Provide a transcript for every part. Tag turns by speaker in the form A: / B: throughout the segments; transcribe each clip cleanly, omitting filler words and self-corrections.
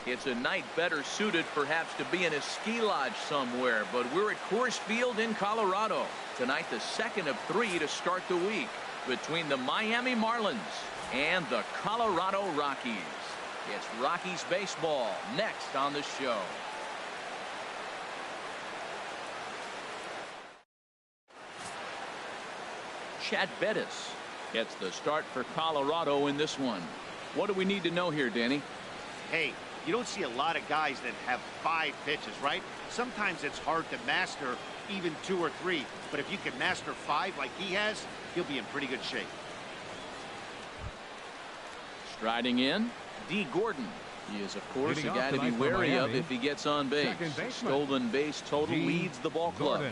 A: It's a night better suited perhaps to be in a ski lodge somewhere, but we're at Coors Field in Colorado. Tonight, the second of 3 to start the week between the Miami Marlins and the Colorado Rockies. It's Rockies baseball next on the show. Chad Bettis gets the start for Colorado in this one. What do we need to know here, Danny?
B: Hey, you don't see a lot of guys that have 5 pitches, right? Sometimes it's hard to master even 2 or 3, but if you can master 5 like he has, he'll be in pretty good shape.
A: Striding in, D. Gordon. He is, of course, a guy to be wary of if he gets on base. Stolen base total leads the ball club.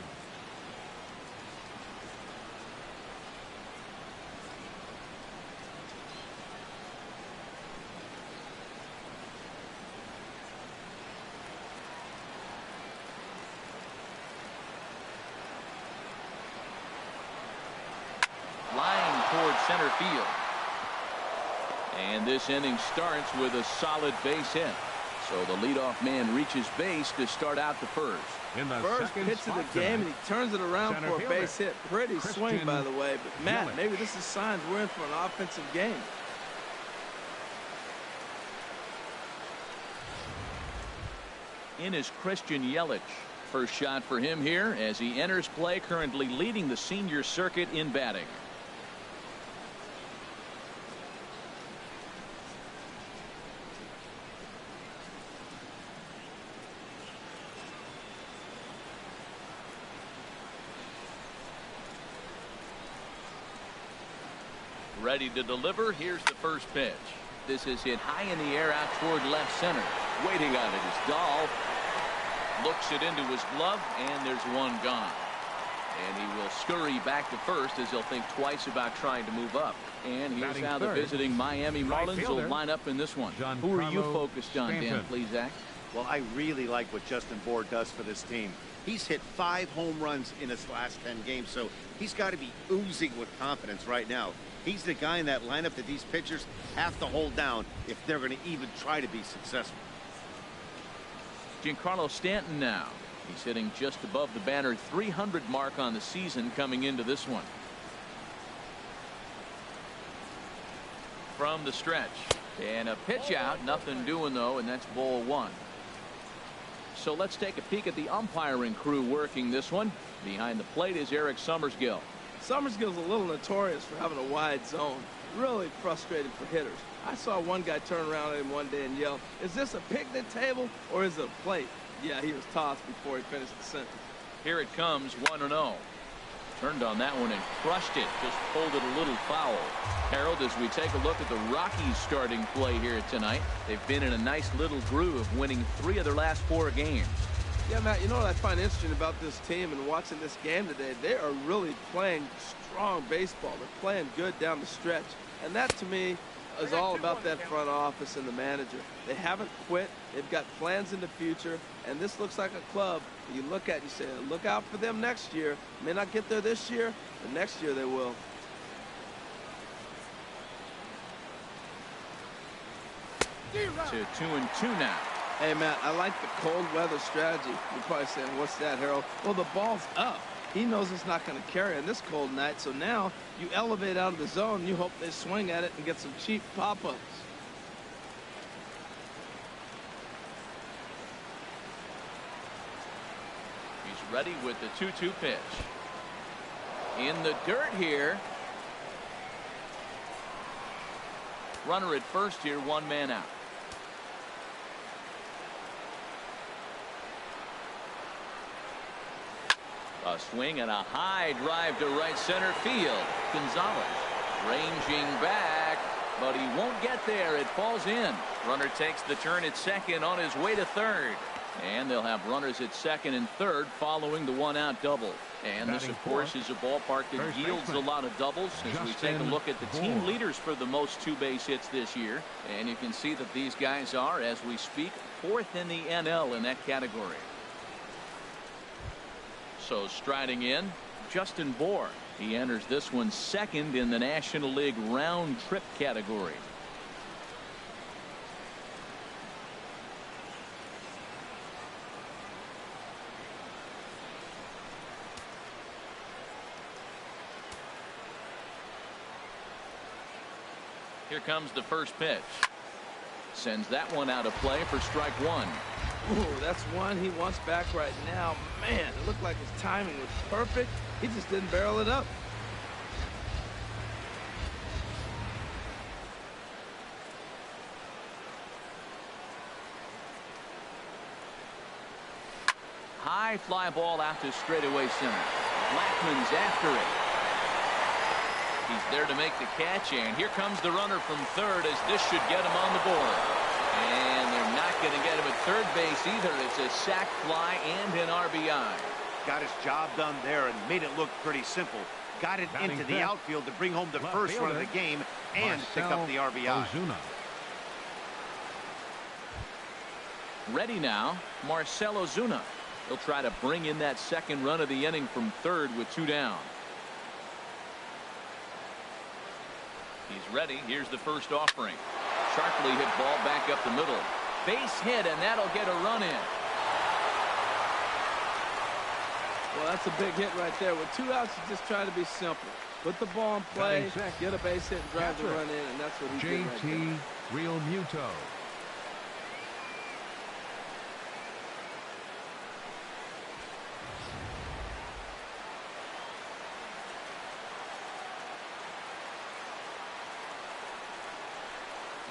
A: Flying towards center field. And this inning starts with a solid base hit. So the leadoff man reaches base to start out the first.
C: In the first pitch of the game, and he turns it around for a base hit. Pretty swing, by the way. But, Matt, maybe this is signs we're in for an offensive game.
A: In is Christian Yelich. First shot for him here as he enters play, currently leading the senior circuit in batting. Ready to deliver. Here's the first pitch. This is hit high in the air out toward left center. Waiting on it is Dahl. Looks it into his glove, and there's one gone. And he will scurry back to first as he'll think twice about trying to move up. And here's how the visiting Miami Marlins will line up in this one. Who are you focused on, Dan? Please, Zach.
B: Well, I really like what Justin Bour does for this team. He's hit 5 home runs in his last 10 games, so he's got to be oozing with confidence right now. He's the guy in that lineup that these pitchers have to hold down if they're going to even try to be successful.
A: Giancarlo Stanton now. He's hitting just above the banner 300 mark on the season coming into this one. From the stretch. And a pitch out. Nothing doing, though, and that's ball 1. So let's take a peek at the umpiring crew working this one. Behind the plate is Eric Summersgill.
C: Summersgill's a little notorious for having a wide zone. Really frustrating for hitters. I saw one guy turn around at him one day and yell, "Is this a picnic table or is it a plate?" Yeah, he was tossed before he finished the sentence.
A: Here it comes, 1-0. Turned on that one and crushed it. Just pulled it a little foul. Harold, as we take a look at the Rockies starting play here tonight, they've been in a nice little groove, winning 3 of their last 4 games.
C: Yeah, Matt, you know what I find interesting about this team and watching this game today? They are really playing strong baseball. They're playing good down the stretch. And that, to me, is all about that front office and the manager. They haven't quit. They've got plans in the future. And this looks like a club you look at and you say, look out for them next year. May not get there this year, but next year they will.
A: To 2-2 now.
C: Hey, Matt, I like the cold weather strategy. You're probably saying, what's that, Harold? Well, the ball's up. He knows it's not going to carry on this cold night, so now you elevate out of the zone, and you hope they swing at it and get some cheap pop-ups.
A: He's ready with the 2-2 pitch. In the dirt here. Runner at first here, 1 man out. A swing and a high drive to right center field. Gonzalez ranging back, but he won't get there. It falls in. Runner takes the turn at second on his way to third. And they'll have runners at second and third following the 1-out double. And this, of course, is a ballpark that yields a lot of doubles as we take a look at the team leaders for the most 2-base hits this year. And you can see that these guys are, as we speak, 4th in the NL in that category. So striding in, Justin Bour. He enters this one 2nd in the National League round trip category. Here comes the first pitch. Sends that one out of play for strike one.
C: Ooh, that's one he wants back right now. Man, it looked like his timing was perfect. He just didn't barrel it up.
A: High fly ball out to straightaway center. Blackman's after it. He's there to make the catch, and here comes the runner from third as this should get him on the board. And they're not going to get him at third base either. It's a sac fly and an RBI.
B: Got his job done there and made it look pretty simple. Got it into the outfield to bring home the first run of the game and pick up the RBI.
A: Ready now, Marcell Ozuna. He'll try to bring in that second run of the inning from third with 2 down. He's ready. Here's the first offering. Sharply hit ball back up the middle. Base hit, and that'll get a run in.
C: Well, that's a big hit right there. With 2 outs, you just try to be simple. Put the ball in play, get a base hit, and drive the run in, and that's what he did right there.
D: JT Realmuto.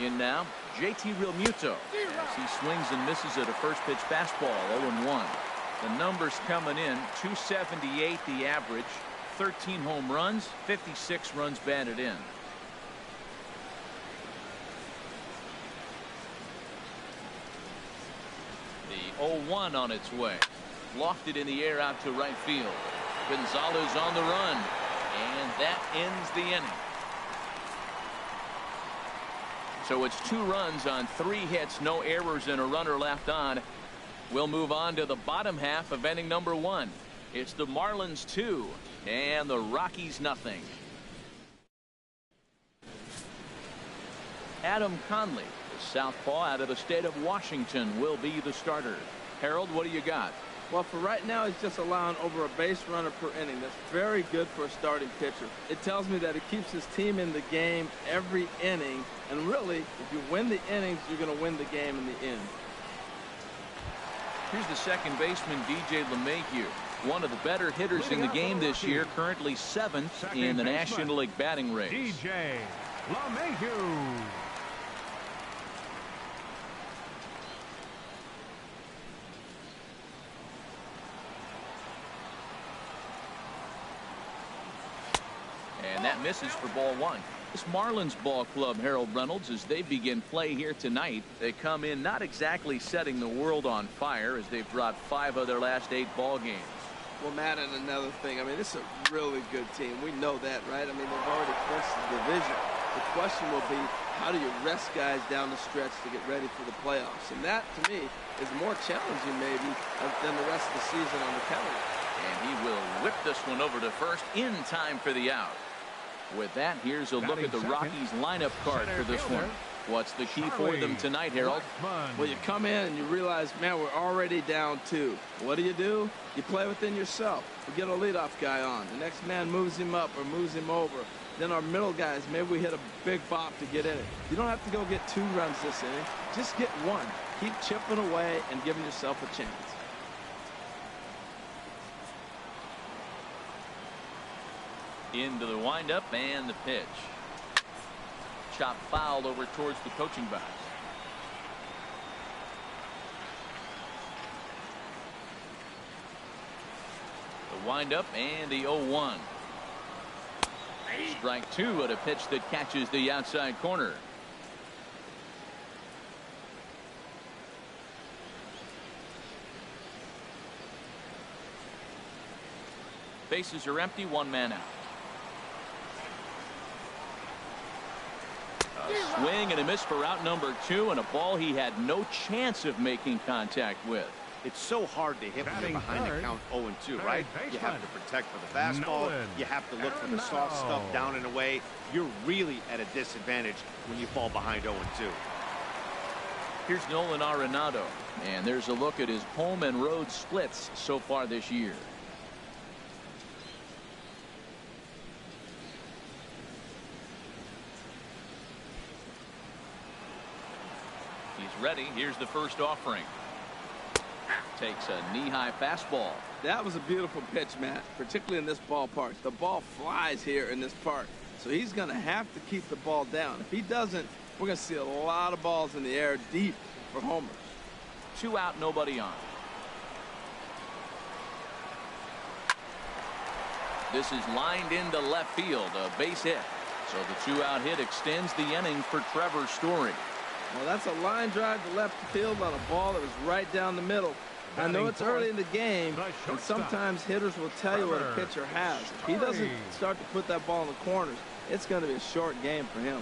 A: In now, JT Realmuto. As he swings and misses at a first pitch fastball, 0-1. The numbers coming in, 278 the average, 13 home runs, 56 runs batted in. The 0-1 on its way. Lofted in the air out to right field. Gonzalez on the run, and that ends the inning. So it's 2 runs on 3 hits, no errors, and a runner left on. We'll move on to the bottom half of inning number 1. It's the Marlins 2 and the Rockies nothing. Adam Conley, the southpaw out of the state of Washington, will be the starter. Harold, what do you got?
C: Well, for right now, he's just allowing over a base runner per inning. That's very good for a starting pitcher. It tells me that he keeps his team in the game every inning. And really, if you win the innings, you're going to win the game in the end.
A: Here's the second baseman, DJ LeMahieu. One of the better hitters in the game this year, currently 7th in the National League batting race.
D: DJ LeMahieu.
A: And that misses for ball 1. This Marlins ball club, Harold Reynolds, as they begin play here tonight, they come in not exactly setting the world on fire as they've dropped 5 of their last 8 ball games.
C: Well, Matt, and another thing, I mean, this is a really good team. We know that, right? I mean, they've already clinched the division. The question will be, how do you rest guys down the stretch to get ready for the playoffs? And that, to me, is more challenging maybe than the rest of the season on the calendar.
A: And he will whip this one over to first in time for the out. With that, here's a look at the Rockies lineup card for this one. What's the key for them tonight, Harold?
C: Well, you come in and you realize, man, we're already down 2. What do? You play within yourself. We get a leadoff guy on. The next man moves him up or moves him over. Then our middle guys, maybe we hit a big bop to get in it. You don't have to go get 2 runs this inning. Just get 1. Keep chipping away and giving yourself a chance.
A: Into the windup and the pitch. Chop foul over towards the coaching box. The windup and the 0-1. Strike 2 at a pitch that catches the outside corner. Bases are empty, 1 man out. A swing and a miss for out number 2, and a ball he had no chance of making contact with.
B: It's so hard to hit when you're behind the count 0-2, right? You have to protect for the fastball. You have to look for the soft stuff down and away. You're really at a disadvantage when you fall behind 0-2.
A: Here's Nolan Arenado, and there's a look at his home and road splits so far this year. Ready. Here's the first offering. Takes a knee-high fastball.
C: That was a beautiful pitch, Matt, particularly in this ballpark. The ball flies here in this park, so he's going to have to keep the ball down. If he doesn't, we're going to see a lot of balls in the air deep for homers.
A: 2 out, nobody on. This is lined into left field, a base hit. So the 2-out hit extends the inning for Trevor Story.
C: Well, that's a line drive to left field on a ball that was right down the middle. I know it's early in the game, and sometimes hitters will tell you what a pitcher has. If he doesn't start to put that ball in the corners, it's going to be a short game for him.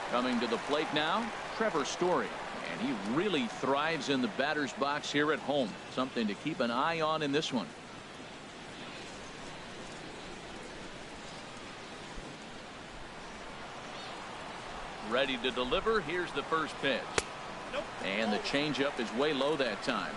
A: Coming to the plate now, Trevor Story. And he really thrives in the batter's box here at home. Something to keep an eye on in this one. Ready to deliver. Here's the first pitch. And the changeup is way low that time.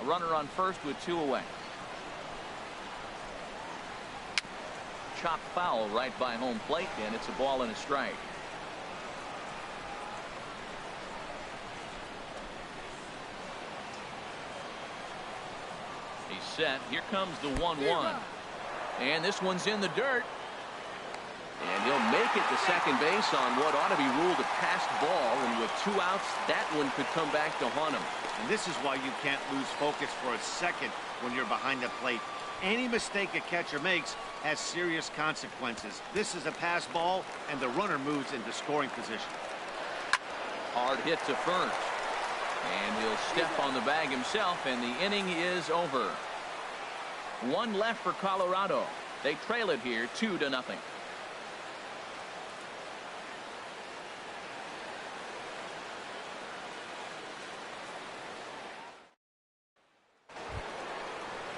A: A runner on first with 2 away. Chopped foul right by home plate, and it's a ball and a strike. He's set. Here comes the 1-1. And this one's in the dirt. And he'll make it to second base on what ought to be ruled a passed ball. And with 2 outs, that one could come back to haunt him.
B: And this is why you can't lose focus for a second when you're behind the plate. Any mistake a catcher makes has serious consequences. This is a pass ball, and the runner moves into scoring position.
A: Hard hit to first. And he'll step on the bag himself, and the inning is over. 1 left for Colorado. They trail it here 2-0.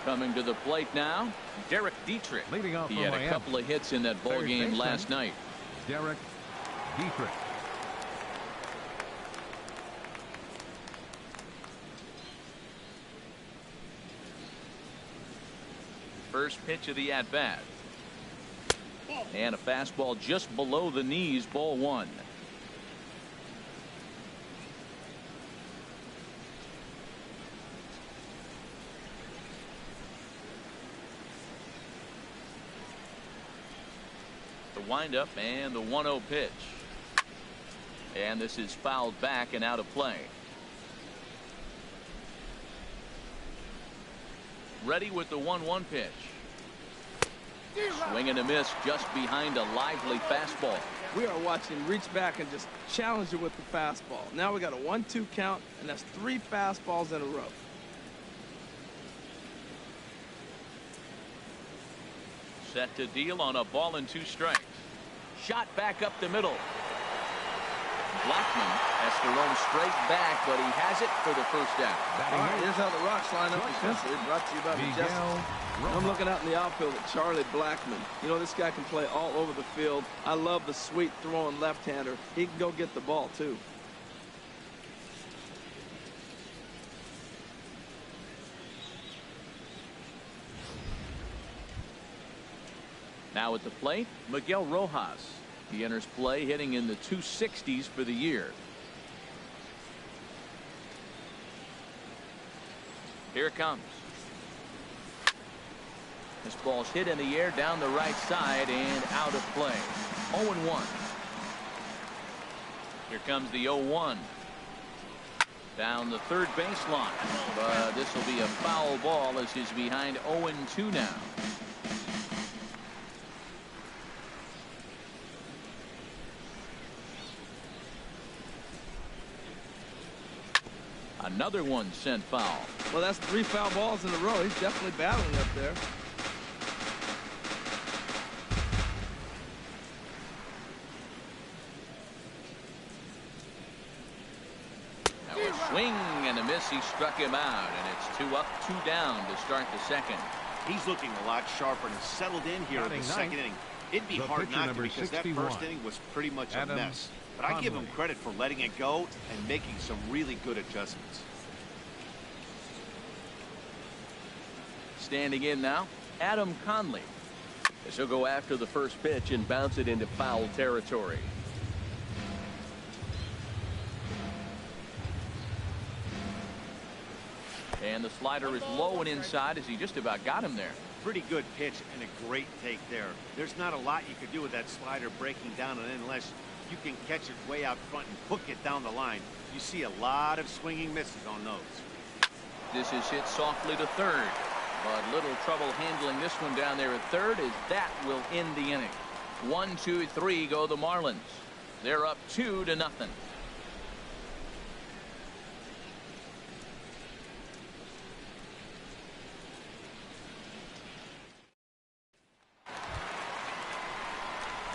A: Coming to the plate now, Derek Dietrich.
D: Leading off
A: He
D: from
A: had a
D: Miami.
A: couple of hits in that ball game last night.
D: Derek Dietrich.
A: First pitch of the at-bat. And a fastball just below the knees, ball 1. The windup and the 1-0 pitch. And this is fouled back and out of play. Ready with the 1-1 pitch. Swing and a miss just behind a lively fastball.
C: We are watching him reach back and just challenge it with the fastball. Now we got a 1-2 count, and that's 3 fastballs in a row.
A: Set to deal on a ball and 2 strikes. Shot back up the middle. Blackman has to roam straight back, but he has it for the first down.
C: All right, here's how the Rocks line up defensively. Brought to you by Majestic. I'm looking out in the outfield at Charlie Blackman. You know, this guy can play all over the field. I love the sweet throwing left-hander. He can go get the ball, too.
A: Now at the plate, Miguel Rojas. He enters play hitting in the 260s for the year. Here it comes. This ball's hit in the air down the right side and out of play. 0-1. Here comes the 0-1. Down the third baseline. But this will be a foul ball as he's behind 0-2 now. Another one sent foul.
C: Well, that's 3 foul balls in a row. He's definitely battling up there.
A: Now a swing and a miss. He struck him out, and it's 2 up, 2 down to start the second.
B: He's looking a lot sharper and settled in here in the second inning. It'd be hard not to because that first inning was pretty much a mess. but I give him credit for letting it go and making some really good adjustments.
A: Standing in now, Adam Conley.
E: This will go after the first pitch and bounce it into foul territory.
A: And the slider is low and inside as he just about got him there.
B: Pretty good pitch and a great take there. There's not a lot you could do with that slider breaking down, and unless you can catch it way out front and hook it down the line, you see a lot of swinging misses on those.
A: This is hit softly to third, but little trouble handling this one down there at third, as that will end the inning. 1, 2, 3 go the Marlins. They're up 2-0.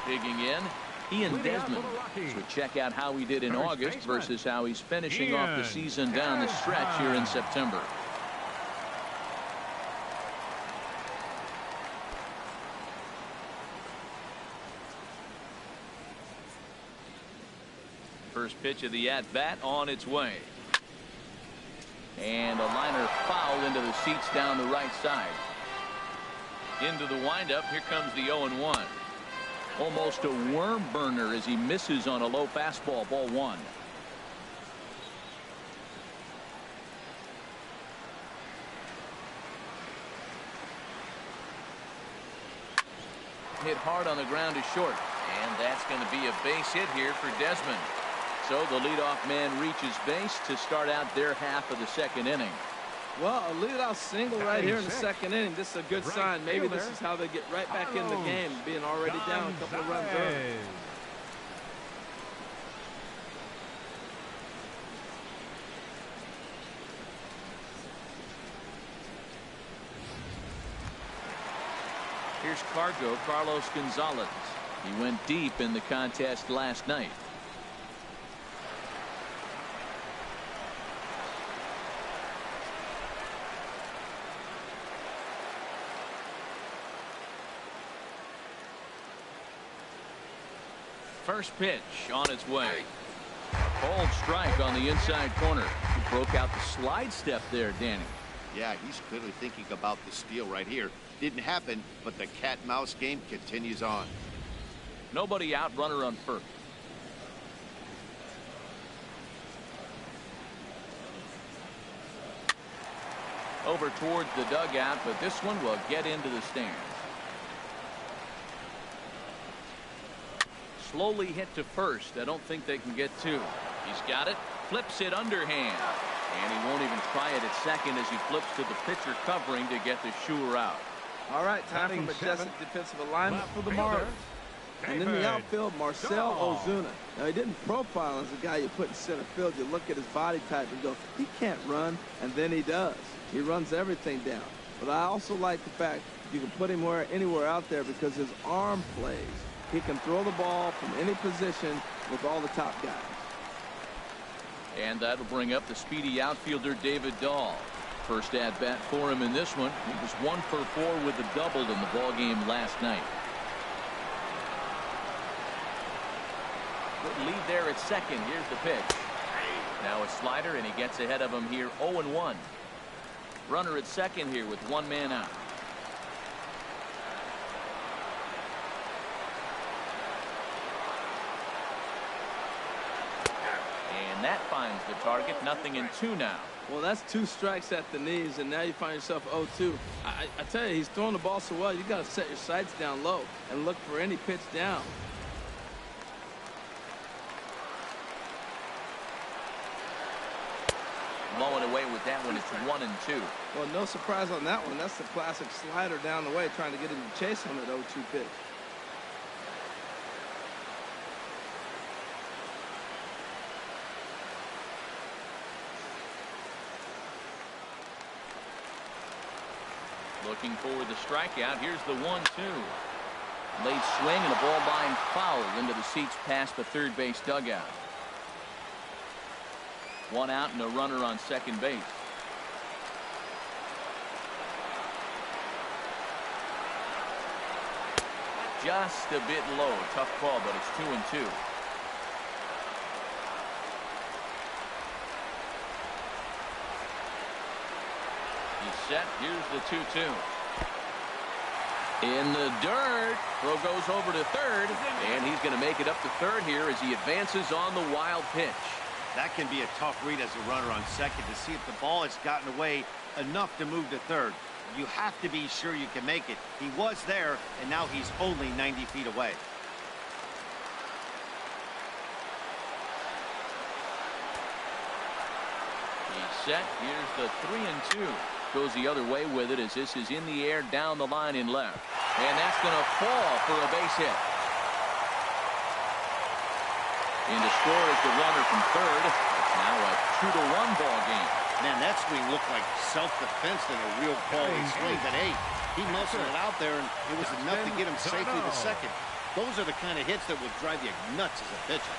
A: Digging in, Ian Desmond. So check out how he did in August versus how he's finishing off the season down the stretch here in September. First pitch of the at-bat on its way. And a liner foul into the seats down the right side. Into the windup, here comes the 0-1. Almost a worm burner as he misses on a low fastball, ball 1. Hit hard on the ground to short, and that's going to be a base hit here for Desmond. So the leadoff man reaches base to start out their half of the second inning.
C: Well, a leadoff single right here in the second inning. This is a good sign. Maybe this is how they get right back in the game, being already down a couple of runs early.
A: Here's Carlos Gonzalez. He went deep in the contest last night. First pitch on its way. Cold strike on the inside corner. He broke out the slide step there, Danny.
B: Yeah, he's clearly thinking about the steal right here. Didn't happen, but the cat-mouse game continues on.
A: Nobody out, runner on first. Over towards the dugout, but this one will get into the stands. Slowly hit to first. I don't think they can get two. He's got it. Flips it underhand. And he won't even try it at second as he flips to the pitcher covering to get the sure out.
C: All right, time for majestic defensive alignment for the Marlins. And in the outfield, Marcell Ozuna. Now, he didn't profile as a guy you put in center field. You look at his body type and go, he can't run, and then he does. He runs everything down. But I also like the fact you can put him anywhere out there because his arm plays. He can throw the ball from any position with all the top guys.
A: And that'll bring up the speedy outfielder David Dahl. First at bat for him in this one. He was 1 for 4 with a double in the ball game last night. Good lead there at second. Here's the pitch. Now a slider, and he gets ahead of him here. 0-1. Runner at second here with one man out. And that finds the target. 0-2 now.
C: Well, that's 2 strikes at the knees, and now you find yourself 0-2. I tell you, he's throwing the ball so well, you got to set your sights down low and look for any pitch down.
A: Blowing away with that one. It's 1-2.
C: Well, no surprise on that one. That's the classic slider down the way, trying to get him to chase on that 0-2 pitch.
A: Looking for the strikeout. Here's the 1-2. Late swing and a ball line foul into the seats past the third base dugout. One out and a runner on second base. Just a bit low. Tough call, but it's 2-2. set. Here's the 2-2. In the dirt. Throw goes over to third, and he's going to make it up to third here as he advances on the wild pitch.
B: That can be a tough read as a runner on second to see if the ball has gotten away enough to move to third. You have to be sure you can make it. He was there, and now he's only 90 feet away.
A: He's set. Here's the 3-2. Goes the other way with it as this is in the air down the line in left. And that's going to fall for a base hit. In to score is the runner from third. It's now a 2-1 ball game.
B: Man, that swing looked like self-defense than a real quality swing. But hey, he muscled it out there, and it was enough to get him safely to second. Those are the kind of hits that will drive you nuts as a pitcher.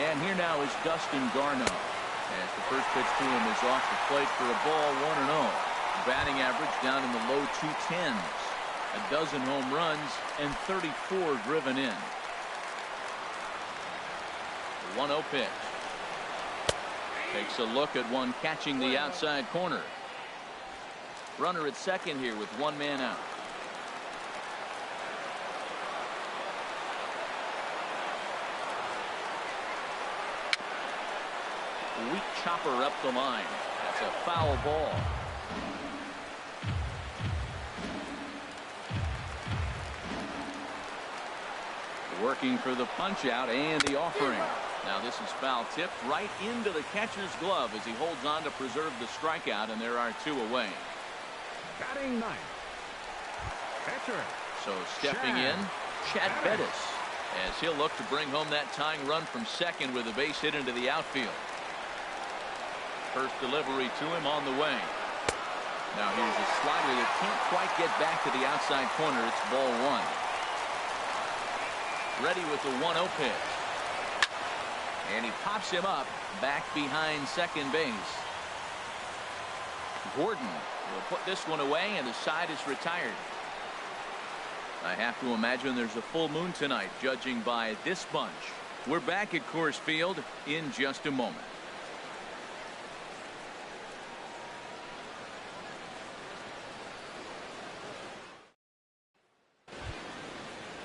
A: And here now is Dustin Garneau. As the first pitch to him is off the plate for a ball, 1-0. Batting average down in the low 210s. A dozen home runs and 34 driven in. 1-0 pitch. Takes a look at one catching the outside corner. Runner at second here with one man out. Weak chopper up the line. That's a foul ball. Working for the punch out and the offering. Now this is foul tipped right into the catcher's glove as he holds on to preserve the strikeout, and there are two away.
D: Batting ninth. Pitcher.
A: So stepping in, Chad Bettis, as he'll look to bring home that tying run from second with a base hit into the outfield. First delivery to him on the way. Now here's a slider that can't quite get back to the outside corner. It's ball one. Ready with the 1-0 pitch. And he pops him up back behind second base. Gordon will put this one away, and the side is retired. I have to imagine there's a full moon tonight, judging by this bunch. We're back at Coors Field in just a moment.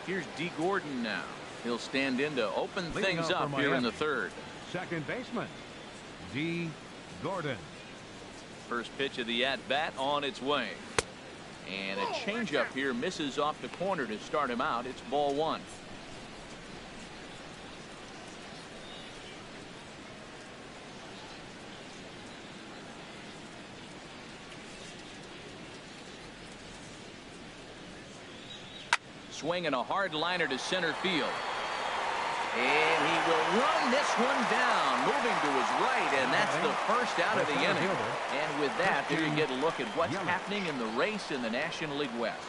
A: Here's D. Gordon now. He'll stand in to open things up here in the third.
D: Second baseman, D. Gordon.
A: First pitch of the at-bat on its way. And a changeup here misses off the corner to start him out. It's ball one. Swinging a hard liner to center field. And he will run this one down, moving to his right, and that's the first out of the inning. And with that, there you get a look at what's happening in the race in the National League West.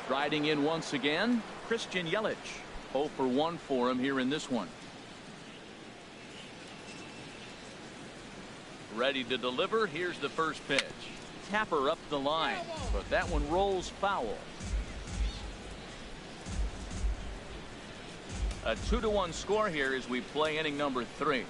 A: Striding in once again, Christian Yelich. 0 for 1 for him here in this one. Ready to deliver. Here's the first pitch. Tapper up the line, but that one rolls foul. A 2-1 score here as we play inning number 3.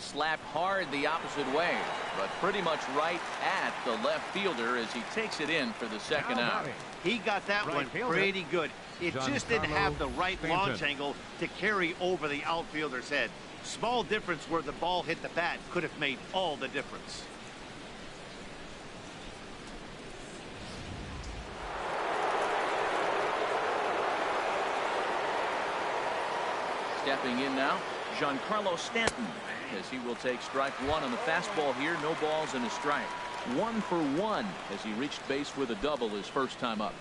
A: Slapped hard the opposite way, but pretty much right at the left fielder as he takes it in for the second out.
B: He got that one pretty good. It just didn't have the right launch angle to carry over the outfielder's head. Small difference where the ball hit the bat could have made all the difference.
A: Stepping in now, Giancarlo Stanton, as he will take strike one on the fastball here. No balls and a strike. 1 for 1 as he reached base with a double his first time up.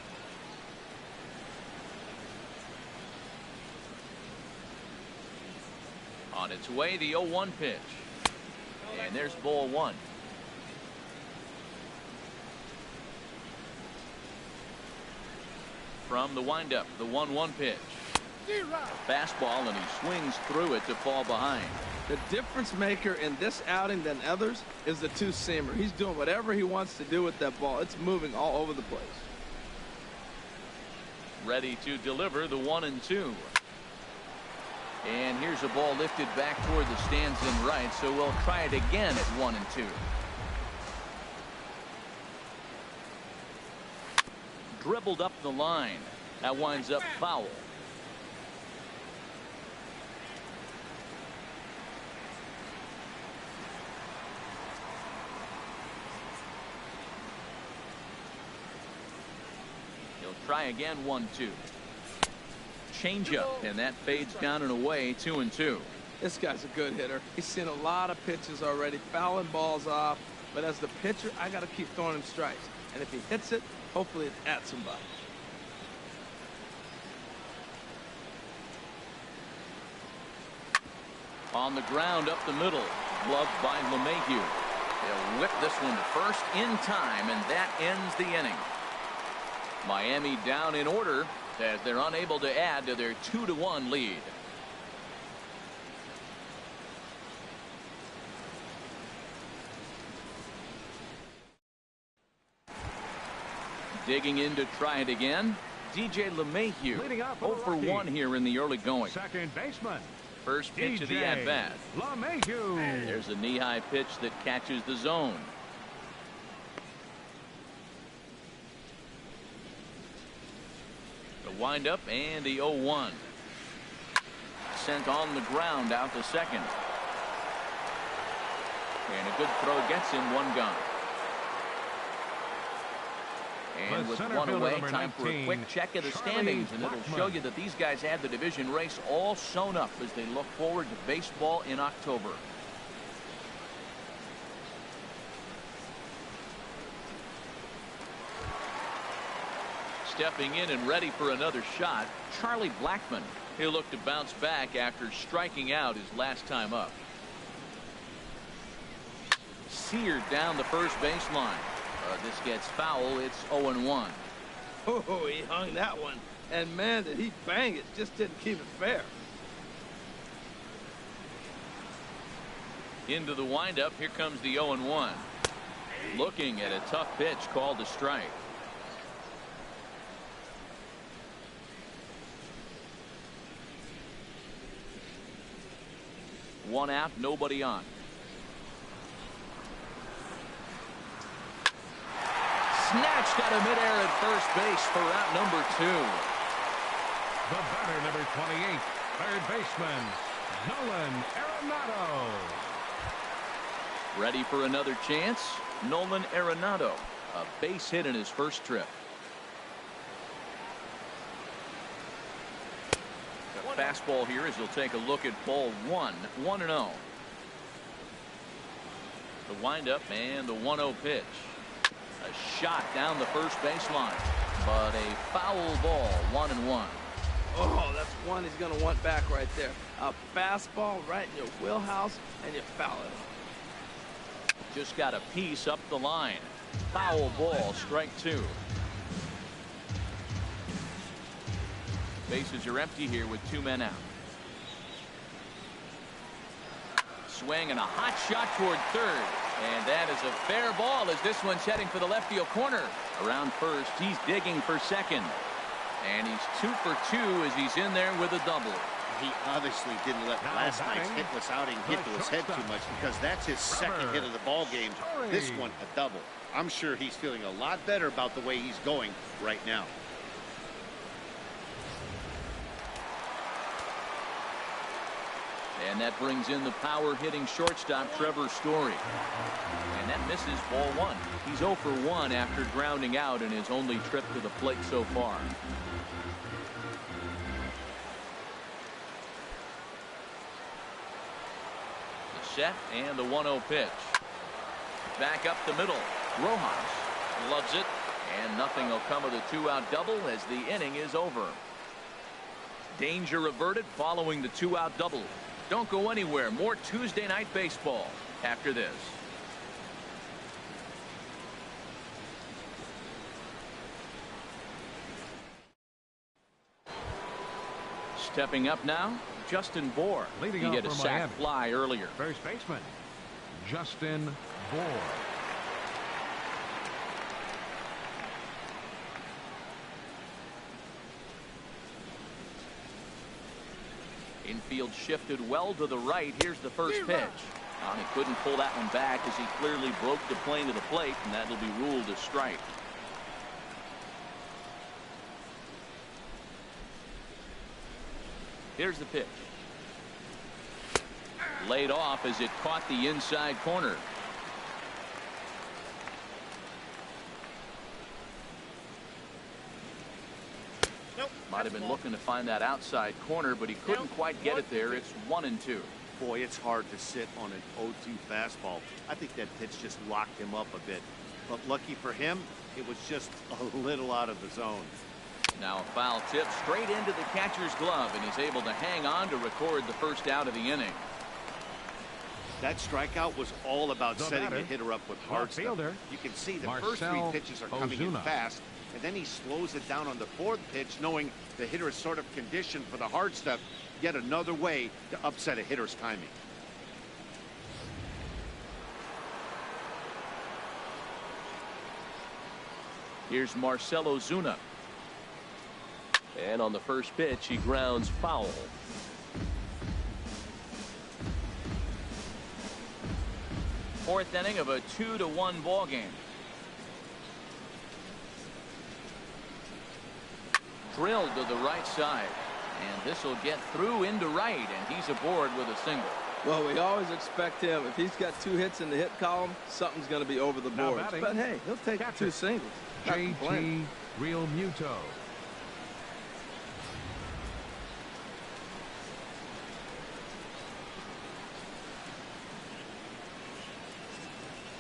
A: On its way, the 0-1 pitch. And there's ball one. From the windup, the 1-1 pitch. Fastball, and he swings through it to fall behind.
C: The difference maker in this outing than others is the two-seamer. He's doing whatever he wants to do with that ball. It's moving all over the place.
A: Ready to deliver the 1-2. And here's a ball lifted back toward the stands in right, so we'll try it again at 1-2. Dribbled up the line. That winds up foul. He'll try again, 1-2. Changeup, and that fades down and away, 2-2.
C: This guy's a good hitter. He's seen a lot of pitches already, fouling balls off. But as the pitcher, I got to keep throwing him strikes. And if he hits it, hopefully it's at somebody.
A: On the ground up the middle, gloved by LeMahieu. They'll whip this one to first in time, and that ends the inning. Miami down in order as they're unable to add to their 2-1 lead. Digging in to try it again, DJ LeMahieu. 0 for 1 here in the early going.
D: Second baseman.
A: First pitch of the at-bat.
D: LeMahieu.
A: There's a knee-high pitch that catches the zone. The windup and the 0-1. Sent on the ground out to second. And a good throw gets him, one gone. And with one away, time for a quick check of the standings, and it'll show you that these guys had the division race all sewn up as they look forward to baseball in October. Stepping in and ready for another shot, Charlie Blackmon. He'll look to bounce back after striking out his last time up. Seared down the first baseline. This gets foul. It's 0-1.
C: Oh, he hung that one. And, man, did he bang it. Just didn't keep it fair.
A: Into the windup. Here comes the 0-1. Looking at a tough pitch called a strike. One out, nobody on. Snatched out of midair at first base for out number 2.
D: The batter, number 28, third baseman, Nolan Arenado.
A: Ready for another chance? Nolan Arenado. A base hit in his first trip. The fastball here as he'll take a look at ball 1. 1-0. The windup and the 1-0 pitch. A shot down the first baseline, but a foul ball, 1-1.
C: Oh, that's one he's going to want back right there. A fastball right in your wheelhouse, and you foul it.
A: Just got a piece up the line. Foul ball, strike 2. Bases are empty here with 2 men out. Swing and a hot shot toward third. And that is a fair ball as this one's heading for the left field corner. Around first, he's digging for second. And he's 2 for 2 as he's in there with a double.
B: He obviously didn't let last night's hitless outing hit to his head too much, because that's his second hit of the ball game. This one, a double. I'm sure he's feeling a lot better about the way he's going right now.
A: And that brings in the power-hitting shortstop, Trevor Story. And that misses ball 1. He's 0 for 1 after grounding out in his only trip to the plate so far. The set and the 1-0 pitch. Back up the middle. Rojas loves it. And nothing will come of the 2-out double as the inning is over. Danger averted following the 2-out double. Don't go anywhere. More Tuesday night baseball after this. Stepping up now, Justin Bohr.
D: Leading
A: He
D: off
A: hit a
D: for
A: sac
D: Miami.
A: fly earlier.
D: First baseman, Justin Bohr.
A: Infield shifted well to the right. Here's the first pitch. He couldn't pull that one back as he clearly broke the plane to the plate, and that'll be ruled a strike. Here's the pitch. Laid off as it caught the inside corner. Might have been looking to find that outside corner, but he couldn't quite get it there. It's 1-2.
B: Boy, it's hard to sit on an 0-2 fastball. I think that pitch just locked him up a bit. But lucky for him, it was just a little out of the zone.
A: Now a foul tip straight into the catcher's glove, and he's able to hang on to record the first out of the inning.
B: That strikeout was all about setting
D: batter,
B: the hitter up with hard stuff.
D: fielder,
B: You can see the first three
D: Marcell
B: pitches are coming in
D: Ozuna.
B: fast, and then he slows it down on the fourth pitch, knowing the hitter is sort of conditioned for the hard stuff. Yet another way to upset a hitter's timing.
A: Here's Marcell Ozuna.
E: And on the first pitch, he grounds foul.
A: Fourth inning of a 2-1 ball game. Drilled to the right side, and this will get through into right, and he's aboard with a single.
C: Well, we always expect him. If he's got 2 hits in the hit column, something's going to be over the
D: Now
C: boards.
D: batting,
C: But hey, he'll take
D: catcher,
C: 2 singles. Not complaining.
D: JT Realmuto.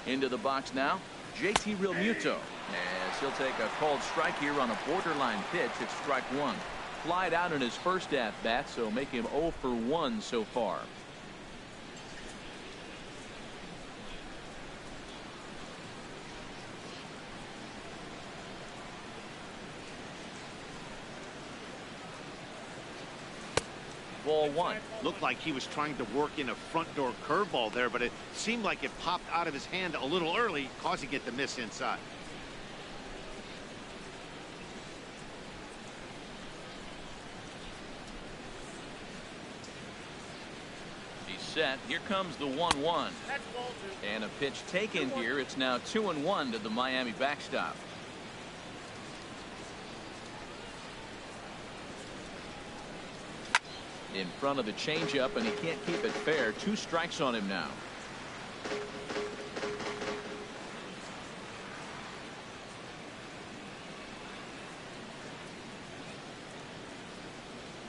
A: Into the box now, JT Realmuto, as he'll take a called strike here on a borderline pitch. It's strike 1. Flied out in his first at bat, so make him 0 for 1 so far. Ball 1.
B: Looked like he was trying to work in a front door curveball there, but it seemed like it popped out of his hand a little early, causing it to miss inside.
A: He's set. Here comes the 1-1. And a pitch taken here. It's now 2-1 to the Miami backstop. In front of the changeup, and he can't keep it fair. 2 strikes on him now.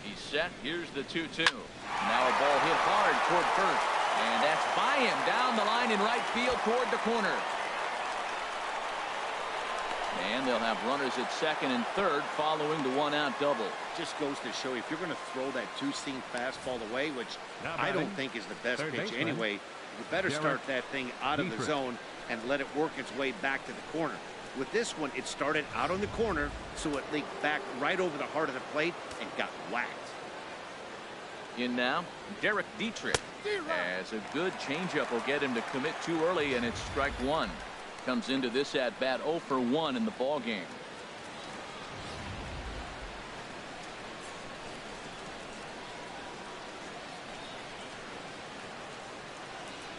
A: He's set. Here's the 2-2. Now a ball hit hard toward first, and that's by him down the line in right field toward the corner. And they'll have runners at second and third following the 1-out double.
B: Just goes to show you, if you're going to throw that 2-seam fastball away, which I don't think is the best
D: third
B: pitch
D: baseman,
B: anyway, you better start that thing out of the zone and let it work its way back to the corner. With this one, it started out on the corner, so it leaked back right over the heart of the plate and got whacked.
A: In now, Derek Dietrich. As a good changeup will get him to commit too early, and it's strike 1. Comes into this at bat 0 for 1 in the ball game.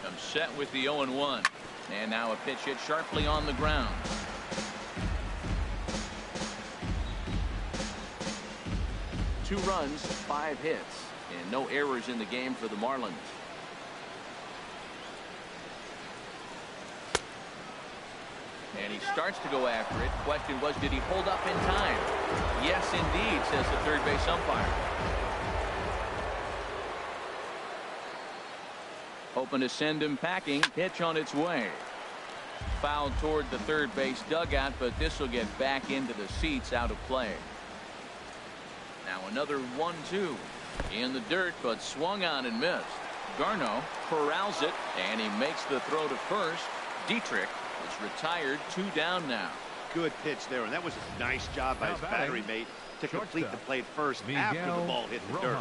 A: Comes set with the 0-1, and now a pitch hit sharply on the ground. Two runs, 5 hits, and no errors in the game for the Marlins. And he starts to go after it. Question was, did he hold up in time? Yes, indeed, says the third base umpire. Hoping to send him packing. Pitch on its way. Foul toward the third base dugout, but this will get back into the seats, out of play. Now another 1-2 in the dirt, but swung on and missed. Garneau corrals it, and he makes the throw to first. Dietrich is retired, 2 down now.
B: good pitch there, and that was a nice job by his battery mate to complete the play first after the ball hit the dirt.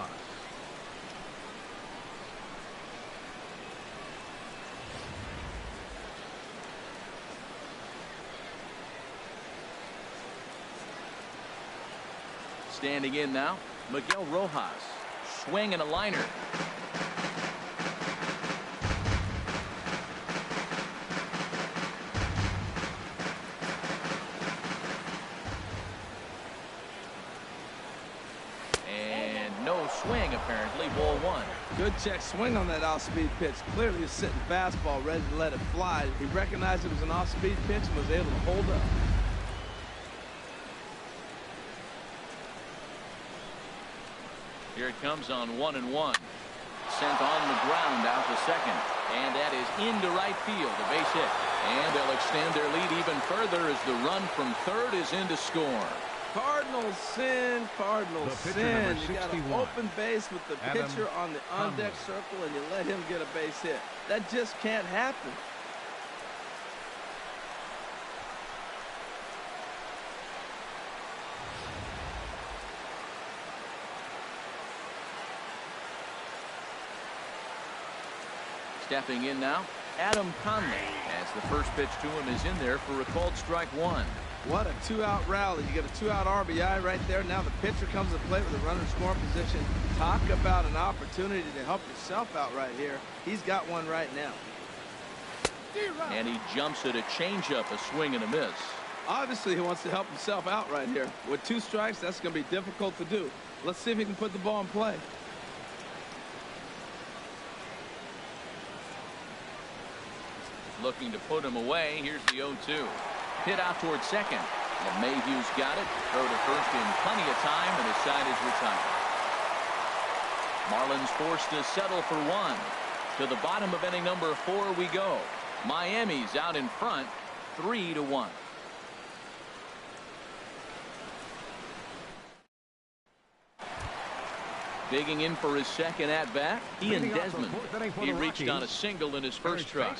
A: Standing in now, Miguel Rojas. Swing and a liner. And no swing, apparently. Ball one.
C: Good check swing on that off-speed pitch. Clearly a sitting fastball ready to let it fly. He recognized it was an off-speed pitch and was able to hold up.
A: Here it comes on 1-1. Sent on the ground out to second. And that is into right field. A base hit. And they'll extend their lead even further as the run from third is in to score.
C: Cardinals sin, Cardinals sin. You got an open base with the pitcher on the on-deck circle, and you let him get a base hit. That just can't happen.
A: Stepping in now, Adam Conley, as the first pitch to him is in there for a called strike one.
C: What a two-out rally. You get a two-out RBI right there. Now the pitcher comes to play with a runner in scoring position. Talk about an opportunity to help yourself out right here. He's got one right now.
A: And he jumps at a changeup, a swing and a miss.
C: Obviously, he wants to help himself out right here. With two strikes, that's going to be difficult to do. Let's see if he can put the ball in play.
A: Looking to put him away. Here's the 0-2. Hit out towards second. And Mayhew's got it. Throw to first in plenty of time, and his side is retired. Marlins forced to settle for one. To the bottom of inning number 4 we go. Miami's out in front, 3-1. Digging in for his second at-bat, Ian Desmond. He reached on a single in his first try.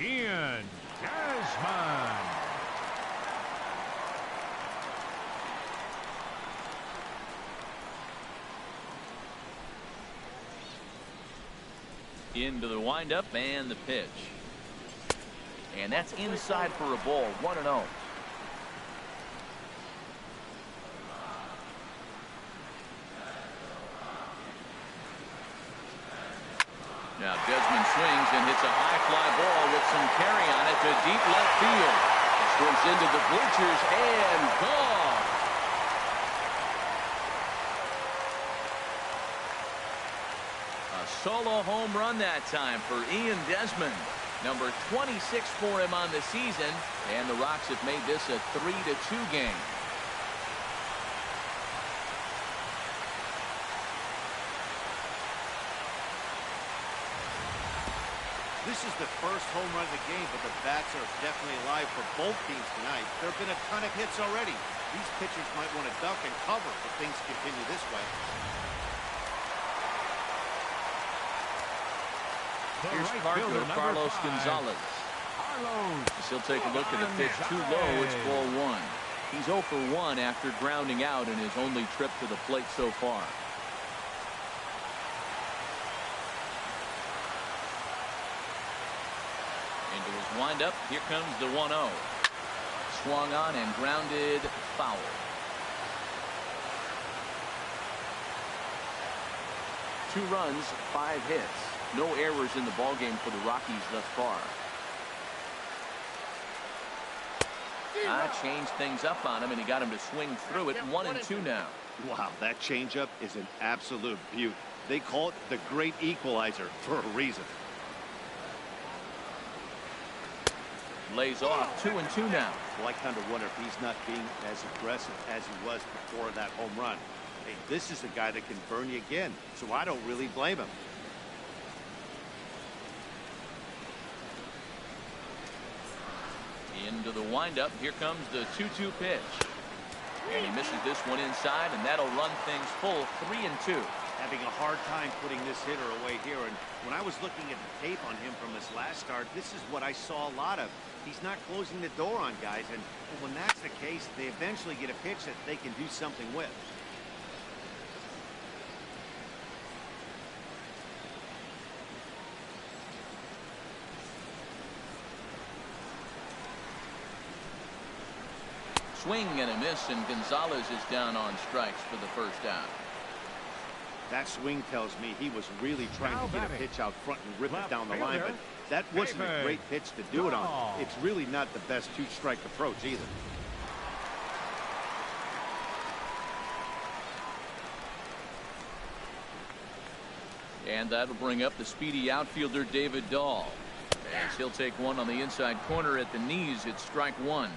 D: Ian Desmond.
A: Into the windup and the pitch. And that's inside for a ball, 1-0. Now Desmond swings and hits a high fly ball with some carry on it to deep left field. It swings into the bleachers and gone. A solo home run that time for Ian Desmond. Number 26 for him on the season, and the Rocks have made this a 3-2 game.
B: This is the first home run of the game, but the bats are definitely alive for both teams tonight. There have been a ton of hits already. These pitchers might want to duck and cover if things continue this way.
A: Here's Carter, Carlos Gonzalez. He'll take a look at a pitch too low. It's ball one. He's 0 for 1 after grounding out in his only trip to the plate so far. Into his windup. Here comes the 1-0. Swung on and grounded foul. Two runs, 5 hits. No errors in the ballgame for the Rockies thus far. Changed things up on him, and he got him to swing through it. 1-2 now.
B: Wow, that changeup is an absolute beaut. They call it the great equalizer for a reason.
A: Lays off. 2-2 now.
B: Well, I kind of wonder if he's not being as aggressive as he was before that home run. Hey, this is a guy that can burn you again, so I don't really blame him.
A: Into the windup. Here comes the 2-2 pitch. And he misses this one inside, and that'll run things full 3-2.
B: Having a hard time putting this hitter away here. And when I was looking at the tape on him from his last start, this is what I saw a lot of. He's not closing the door on guys. And when that's the case, they eventually get a pitch that they can do something with.
A: Swing and a miss, and Gonzalez is down on strikes for the first out.
B: That swing tells me he was really trying to get a pitch out front and rip it down the line, but that wasn't a great pitch to do it on. It's really not the best two-strike approach either.
A: And that'll bring up the speedy outfielder David Dahl. As he'll take one on the inside corner at the knees. It's strike one.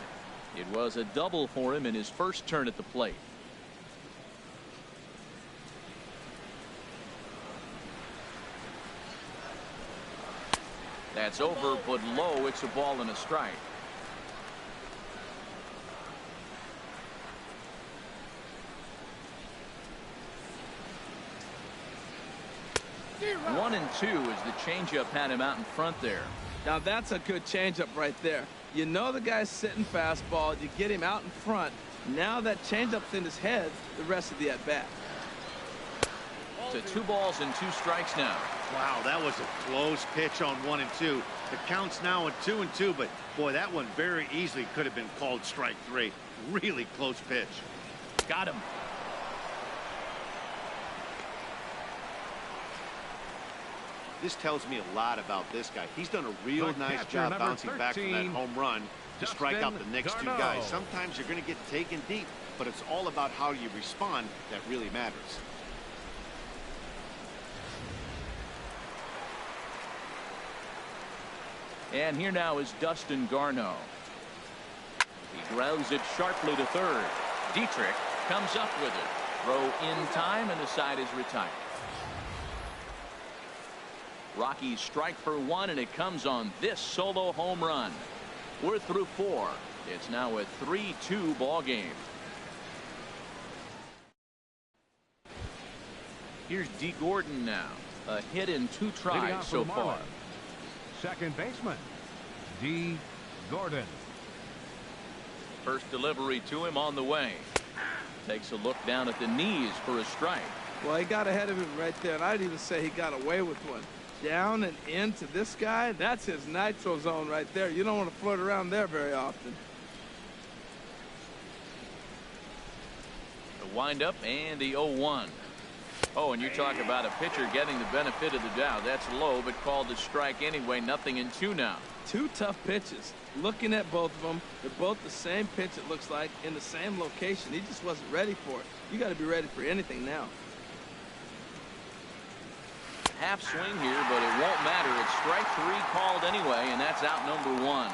A: It was a double for him in his first turn at the plate. That's over, but low. It's a ball and a strike. One and two as the changeup had him out in front there.
C: Now that's a good changeup right there. You know the guy's sitting fastball. You get him out in front. Now that changeup's in his head the rest of the at-bat.
A: To 2 balls and 2 strikes now.
B: Wow, that was a close pitch on 1 and 2. The count's now at 2 and 2, but boy, that one very easily could have been called strike 3. Really close pitch.
A: Got him.
B: This tells me a lot about this guy. He's done a real nice job bouncing back from that home run to strike out the next 2 guys. Sometimes you're going to get taken deep, but it's all about how you respond that really matters.
A: And here now is Dustin Garneau. He grounds it sharply to third. Dietrich comes up with it. Throw in time, and the side is retired. Rockies strike for 1, and it comes on this solo home run. We're through 4. It's now a 3-2 ball game. Here's D. Gordon now. A hit in 2 tries so far.
D: Second baseman, D. Gordon.
A: First delivery to him on the way. Takes a look down at the knees for a strike.
C: Well, he got ahead of him right there, and I'd even say he got away with one. Down and into this guy, that's his nitro zone right there. You don't want to flirt around there very often.
A: The windup and the 0-1. Oh, and you talk about a pitcher getting the benefit of the doubt. That's low, but called a strike anyway. Nothing in 2 now.
C: 2 tough pitches. Looking at both of them, they're both the same pitch, it looks like, in the same location. He just wasn't ready for it. You got to be ready for anything now.
A: Half swing here, but it won't matter. It's strike 3 called anyway, and that's out number 1.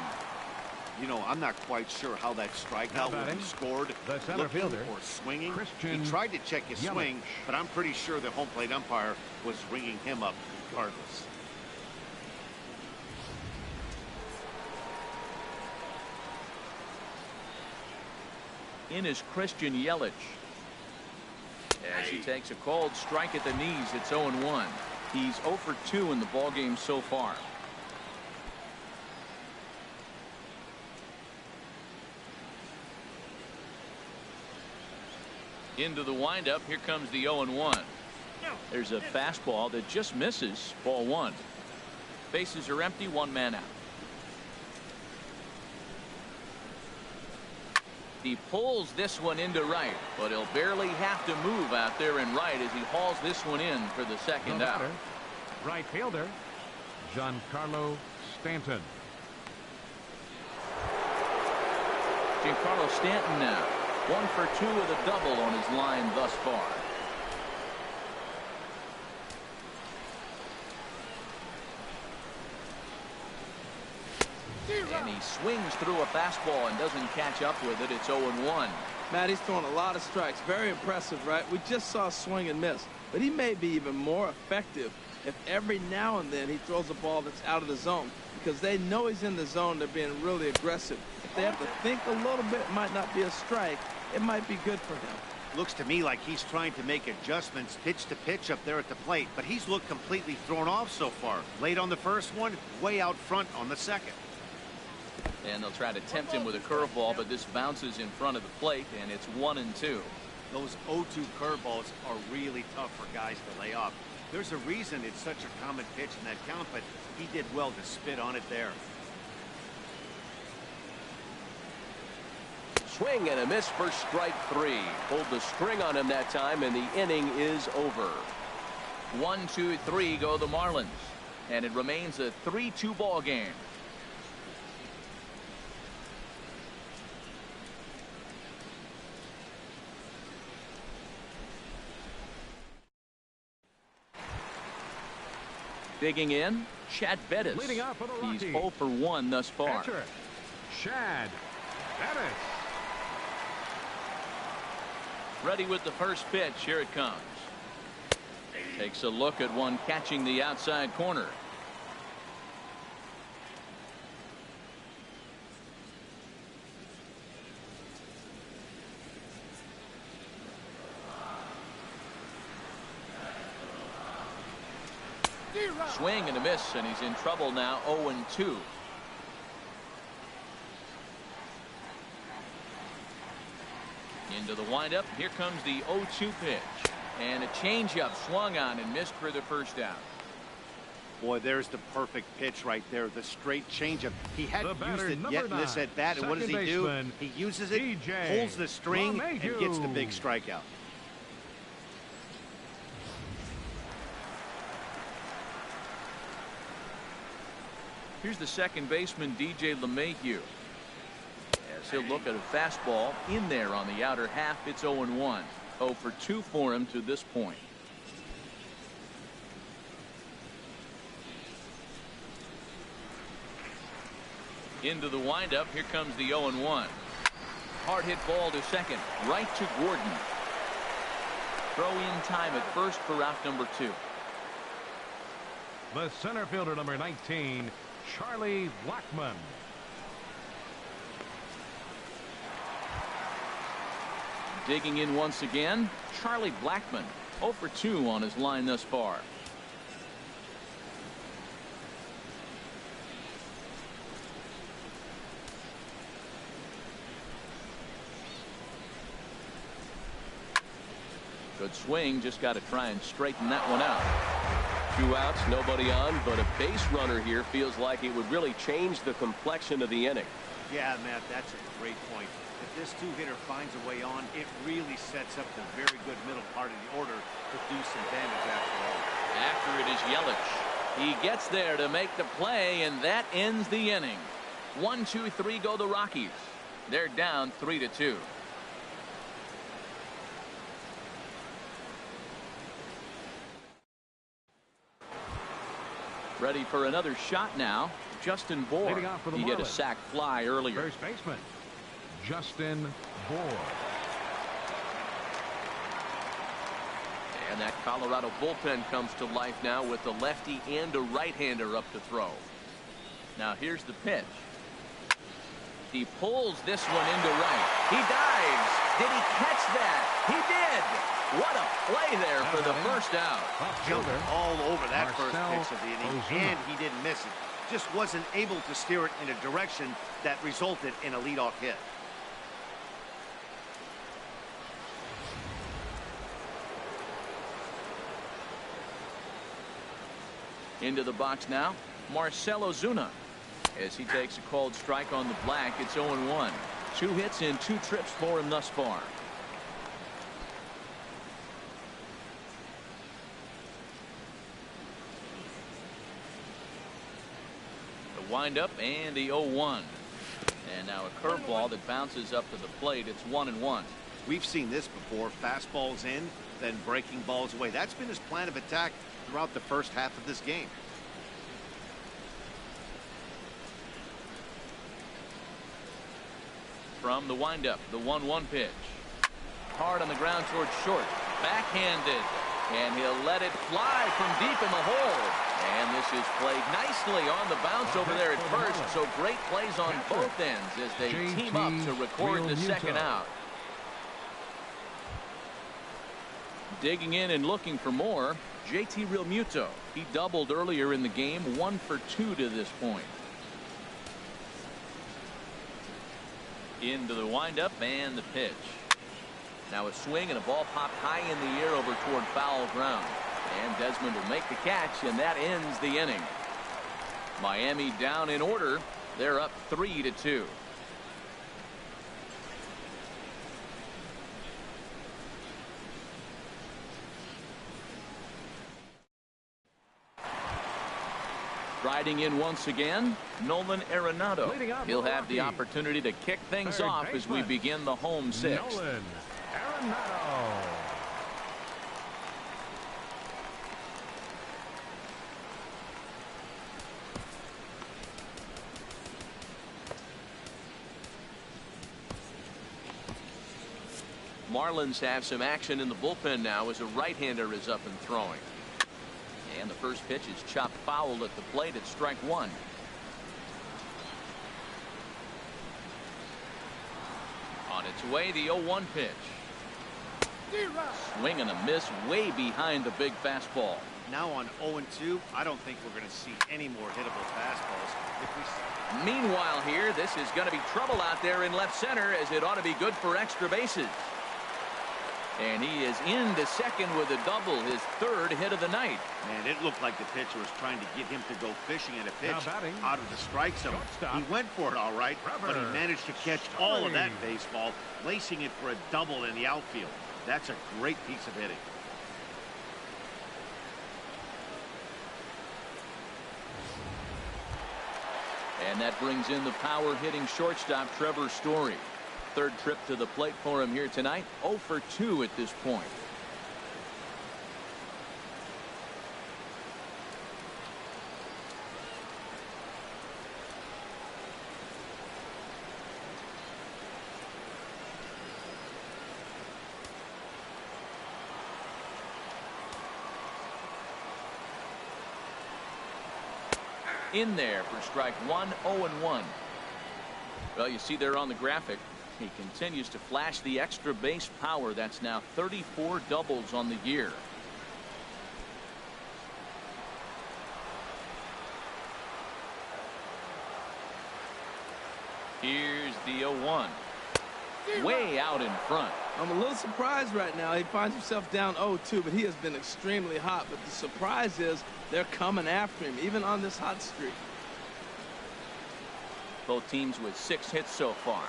B: You know, I'm not quite sure how that strikeout would be scored.
D: The center fielder
B: or swinging.
D: Christian
B: he tried to check his swing, but I'm pretty sure the home plate umpire was ringing him up regardless.
A: In is Christian Yelich. As he takes a cold strike at the knees, it's 0-1. He's 0 for 2 in the ballgame so far. Into the windup. Here comes the 0-1. There's a fastball that just misses. Ball 1. Bases are empty. 1 man out. He pulls this one into right, but he'll barely have to move out there in right as he hauls this one in for the second out.
D: Right fielder, Giancarlo Stanton.
A: Giancarlo Stanton now. 1 for 2 with a double on his line thus far. And he swings through a fastball and doesn't catch up with it. It's 0-1.
C: Matt, he's throwing a lot of strikes. Very impressive, right? We just saw a swing and miss. But he may be even more effective if every now and then he throws a ball that's out of the zone. Because they know he's in the zone. They're being really aggressive. If they have to think a little bit, it might not be a strike. It might be good for him.
B: Looks to me like he's trying to make adjustments pitch to pitch up there at the plate, but he's looked completely thrown off so far. Late on the first one, way out front on the second.
A: And they'll try to tempt him with a curveball, but this bounces in front of the plate, and it's 1-2.
B: Those 0-2 curveballs are really tough for guys to lay off. There's a reason it's such a common pitch in that count, but he did well to spit on it there.
E: Swing and a miss for strike 3. Pulled the string on him that time, and the inning is over.
A: 1-2-3 go the Marlins, and it remains a 3-2 ball game. Digging in, Chad Bettis.
D: Leading off for the Rockies.
A: He's 0 for 1 thus far.
D: Pitcher, Chad Bettis.
A: Ready with the first pitch. Here it comes. Takes a look at one catching the outside corner. Swing and a miss, and he's in trouble now. 0-2. Into the windup. Here comes the 0-2 pitch. And a changeup swung on and missed for the first out.
B: Boy, there's the perfect pitch right there. The straight changeup. He hadn't used it yet in this at bat. And what does he do? He uses it, pulls the string, and gets the big strikeout.
A: Here's the second baseman, DJ LeMahieu. As he'll look at a fastball in there on the outer half. It's 0-1. 0 for 2 for him to this point. Into the windup. Here comes the 0-1. Hard hit ball to second. Right to Gordon. Throw in time at first for out number 2.
D: The center fielder, number 19, Charlie Blackmon.
A: Digging in once again, Charlie Blackmon. 0 for 2 on his line thus far. Good swing, just got to try and straighten that one out.
E: 2 outs, nobody on, but a base runner here feels like it would really change the complexion of the inning.
B: Yeah, Matt, that's a great point. If this 2-hitter finds a way on, it really sets up the very good middle part of the order to do some damage after all.
A: After it is Yelich. He gets there to make the play, and that ends the inning. 1-2-3 go the Rockies. They're down 3-2. Ready for another shot now. Justin Bour. He hit a sac fly earlier.
D: First baseman, Justin Bour.
E: And that Colorado bullpen comes to life now with a lefty and a right-hander up to throw.
A: Now here's the pitch. He pulls this one into right. He dives. Did he catch that? He did. What a play there for the first out.
B: Jumped all over that first pitch of the inning, and he didn't miss it. Just wasn't able to steer it in a direction that resulted in a leadoff hit.
A: Into the box now, Marcell Ozuna. As he takes a called strike on the black, it's 0-1. 2 hits and 2 trips for him thus far. The windup and the 0-1. And now a curveball that bounces up to the plate. It's 1-1.
B: We've seen this before. Fastballs in, then breaking balls away. That's been his plan of attack throughout the first half of this game.
A: From the windup, the 1-1 pitch. Hard on the ground towards short. Backhanded. And he'll let it fly from deep in the hole. And this is played nicely on the bounce over there at first. So great plays on both ends as they team up to record the second out. Digging in and looking for more, JT Realmuto. He doubled earlier in the game, 1 for 2 to this point. Into the windup and the pitch. Now a swing and a ball popped high in the air over toward foul ground. And Desmond will make the catch, and that ends the inning. Miami down in order. They're up 3-2. Riding in once again, Nolan Arenado. He'll have the opportunity to kick things off as we begin the home sixth.
D: Nolan Arenado.
E: Marlins have some action in the bullpen now as a right-hander is up and throwing. And the first pitch is chopped foul at the plate at strike 1. On its way, the 0-1 pitch. Swing and a miss way behind the big fastball.
B: Now on 0-2, I don't think we're going to see any more hittable fastballs.
A: Meanwhile here, this is going to be trouble out there in left center, as it ought to be good for extra bases. And he is into second with a double, his 3rd hit of the night.
B: Man, it looked like the pitcher was trying to get him to go fishing at a pitch
D: batting,
B: out of the strike zone. He went for it all right, but he managed to catch all of that baseball, placing it for a double in the outfield. That's a great piece of hitting.
A: And that brings in the power hitting shortstop Trevor Story. 3rd trip to the plate for him here tonight. 0 for 2 at this point. In there for strike 1, 0-1. Well, you see there on the graphic, he continues to flash the extra base power. That's now 34 doubles on the year. Here's the 0-1. Way out in front.
C: I'm a little surprised right now. He finds himself down 0-2, but he has been extremely hot. But the surprise is they're coming after him, even on this hot streak.
A: Both teams with 6 hits so far.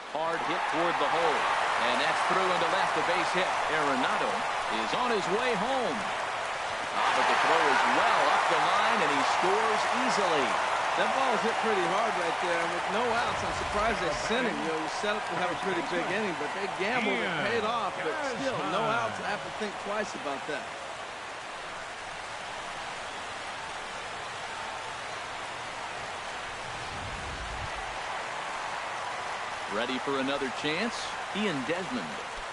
A: Hard hit toward the hole, and that's through into left. A base hit. Arenado is on his way home. But the throw is well up the line, and he scores easily.
C: That ball was hit pretty hard right there, and with no outs, I'm surprised they sent him. You know, he set up to have a pretty big inning, but they gambled and paid off. But still, no outs. I have to think twice about that.
A: Ready for another chance? Ian Desmond.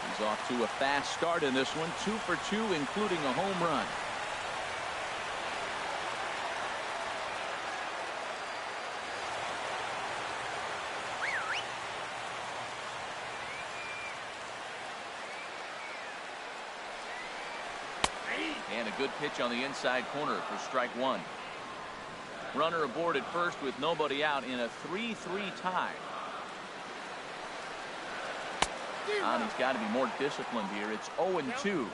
A: He's off to a fast start in this one. 2 for 2, including a home run. And a good pitch on the inside corner for strike 1. Runner aboard at first with nobody out in a 3-3 tie. And he's got to be more disciplined here. It's 0-2.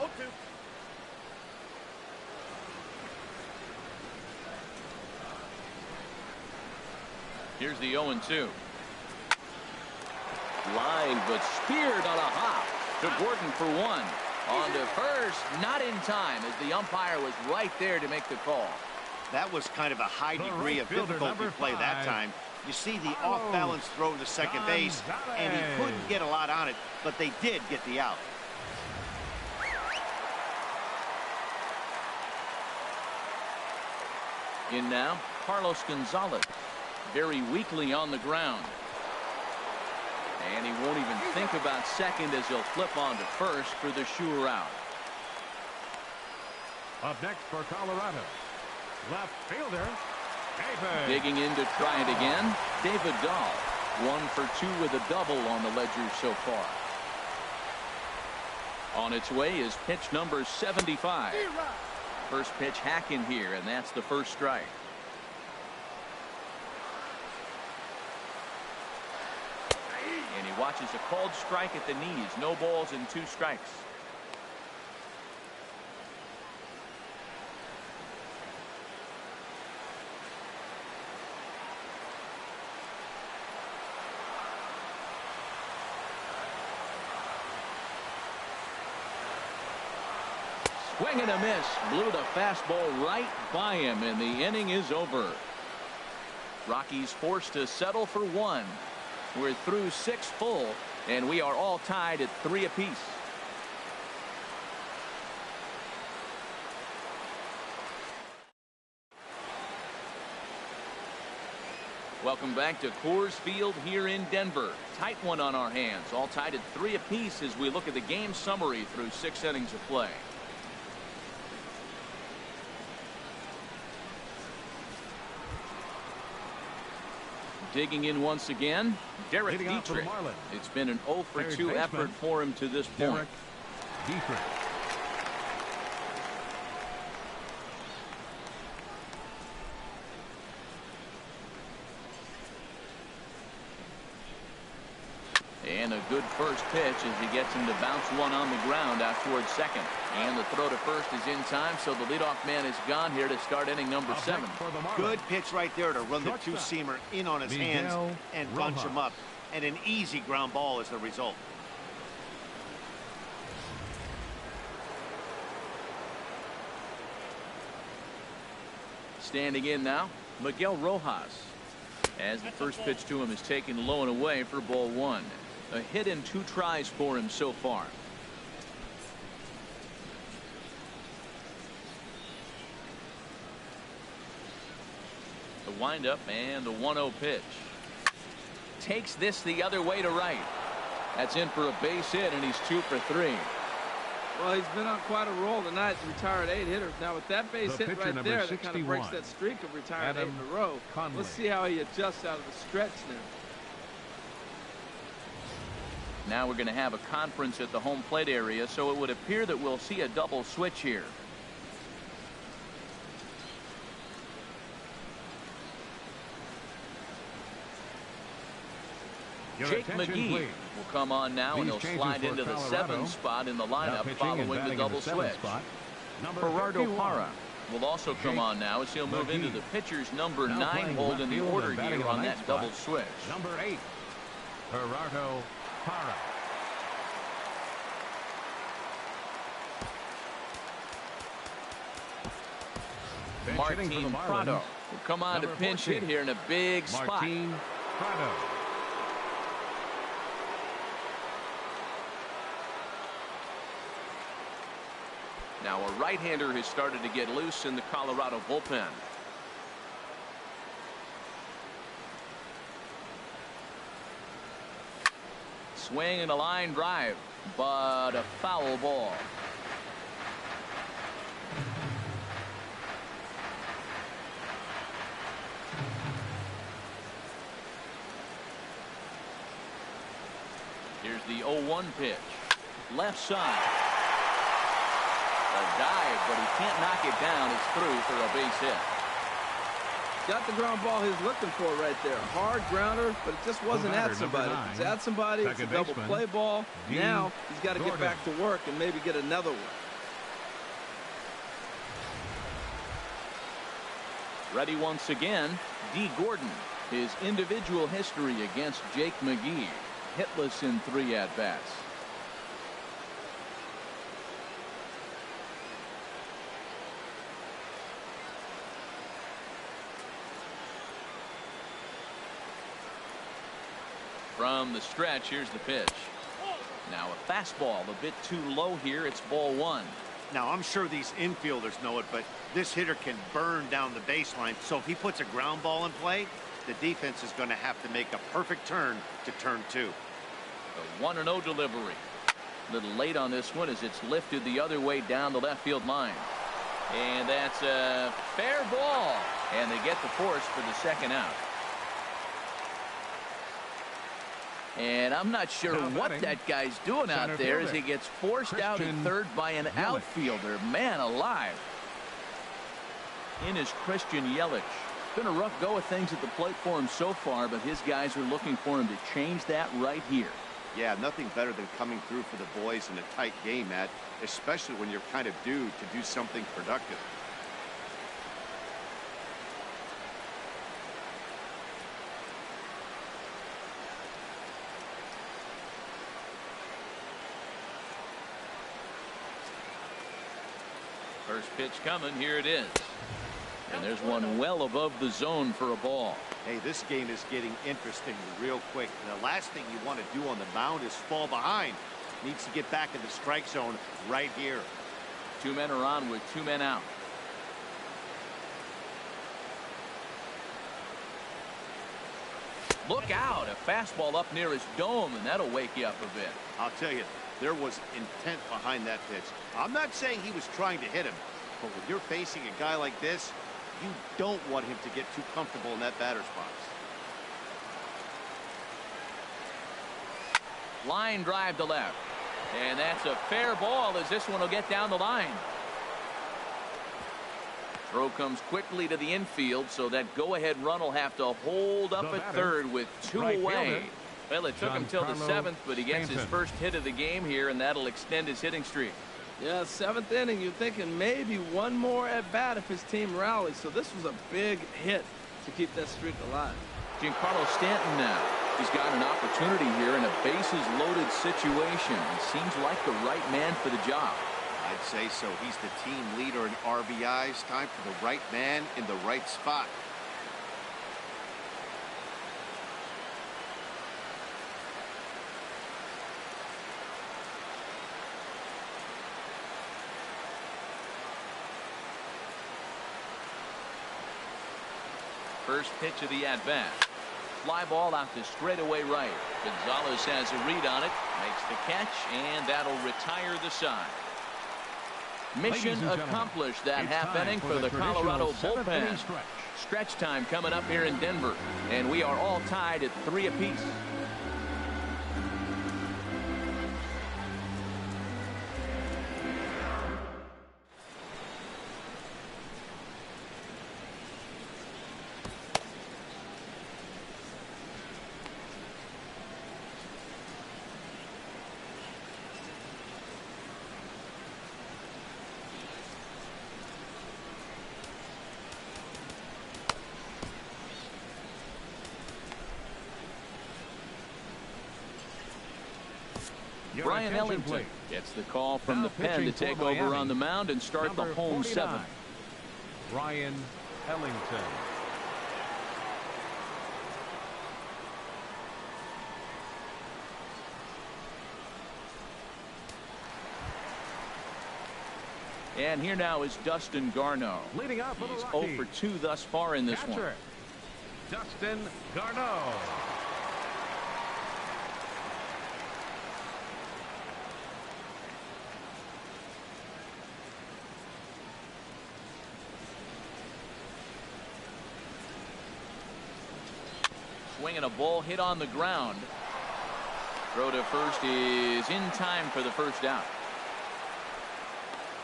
A: Here's the 0-2. Line, but speared on a hop to Gordon for 1. On to first, not in time, as the umpire was right there to make the call.
B: That was kind of a high degree of difficulty play that time. You see the off-balance throw to second base, and he couldn't get a lot on it, but they did get the out.
A: In now, Carlos Gonzalez, very weakly on the ground. And he won't even think about second as he'll flip on to first for the sure out.
D: Up next for Colorado, left fielder, David.
A: Digging in to try it again, David Dahl. 1 for 2 with a double on the ledger so far. On its way is pitch number 75. First pitch hacking here, and that's the first strike. And he watches a called strike at the knees. No balls and 2 strikes. Swing and a miss. Blew the fastball right by him, and the inning is over. Rockies forced to settle for 1. We're through 6 full, and we are all tied at 3 apiece. Welcome back to Coors Field here in Denver. Tight one on our hands. All tied at 3 apiece as we look at the game summary through 6 innings of play. Digging in once again, Derek Dietrich. It's been an 0 for 2 effort for him to this point.
D: Dietrich.
A: And a good first pitch as he gets him to bounce one on the ground out towards second. And the throw to first is in time, so the leadoff man is gone here to start inning number 7.
B: Good pitch right there to run the two-seamer in on his hands and bunch him up. And an easy ground ball is the result.
A: Standing in now, Miguel Rojas. As the first pitch to him is taken low and away for ball 1. A hit in 2 tries for him so far. The windup and the 1-0 pitch. Takes this the other way to right. That's in for a base hit, and he's 2 for 3.
C: Well, he's been on quite a roll tonight. Retired 8 hitters. Now with that base hit right there, that kind of breaks that streak of retiring 8 in a row. Let's see how he adjusts out of the stretch now.
A: Now we're going to have a conference at the home plate area, so it would appear that we'll see a double switch here. Jake McGee will come on now, and he'll slide into the 7th spot in the lineup following the double switch. Gerardo Parra will also come on now as he'll move into the pitcher's number 9 hold in the order here on that double switch.
D: Number 8, Gerardo Parra.
A: Martin Prado will come on to pinch hit here in a big spot.
D: Martin Prado.
A: Now a right-hander has started to get loose in the Colorado bullpen. Swing and a line drive, but a foul ball. Here's the 0-1 pitch. Left side. A dive, but he can't knock it down. It's through for a base hit.
C: Got the ground ball he's looking for right there. Hard grounder, but it just wasn't at somebody. If it's at somebody, it's a double play ball. Now he's got to get back to work and maybe get another one.
A: Ready once again, D. Gordon. His individual history against Jake McGee. Hitless in 3 at-bats. From the stretch, here's the pitch. Now a fastball a bit too low here. It's ball 1.
B: Now I'm sure these infielders know it, but this hitter can burn down the baseline. So if he puts a ground ball in play, the defense is going to have to make a perfect turn to turn 2.
A: A 1-0 delivery. A little late on this one as it's lifted the other way down the left field line. And that's a fair ball. And they get the force for the second out. And I'm not sure what that guy's doing out there as he gets forced out at third by an outfielder. Man alive. In is Christian Yelich. Been a rough go of things at the plate for him so far, but his guys are looking for him to change that right here.
B: Yeah, nothing better than coming through for the boys in a tight game, Matt, especially when you're kind of due to do something productive.
A: First pitch coming. Here it is. And there's one well above the zone for a ball.
B: Hey, this game is getting interesting real quick. And the last thing you want to do on the mound is fall behind. Needs to get back in the strike zone right here.
A: 2 men are on with 2 men out. Look out. A fastball up near his dome, and that'll wake you up a bit.
B: I'll tell you, there was intent behind that pitch. I'm not saying he was trying to hit him, but when you're facing a guy like this, you don't want him to get too comfortable in that batter's box.
A: Line drive to left. And that's a fair ball as this one will get down the line. Throw comes quickly to the infield, so that go-ahead run will have to hold up at third with 2 away. Well, it took him till the 7th, but he gets his first hit of the game here, and that'll extend his hitting streak.
C: Yeah, 7th inning, you're thinking maybe one more at bat if his team rallies. So this was a big hit to keep that streak alive.
A: Giancarlo Stanton now. He's got an opportunity here in a bases-loaded situation. He seems like the right man for the job.
B: I'd say so. He's the team leader in RBIs. Time for the right man in the right spot.
A: First pitch of the at-bat. Fly ball out to straightaway right. Gonzalez has a read on it, makes the catch, and that'll retire the side. Mission accomplished that half inning for the Colorado bullpen. Stretch time coming up here in Denver, and we are all tied at 3 apiece. Brian Ellington gets the call from the pen to take over on the mound and start the home 7th.
D: Brian Ellington.
A: And here now is Dustin Garneau.
D: Leading up for the
A: He's
D: Rockies.
A: 0 for 2 thus far in this one.
D: Dustin Garneau.
A: Swinging a ball hit on the ground. Throw to first is in time for the first out.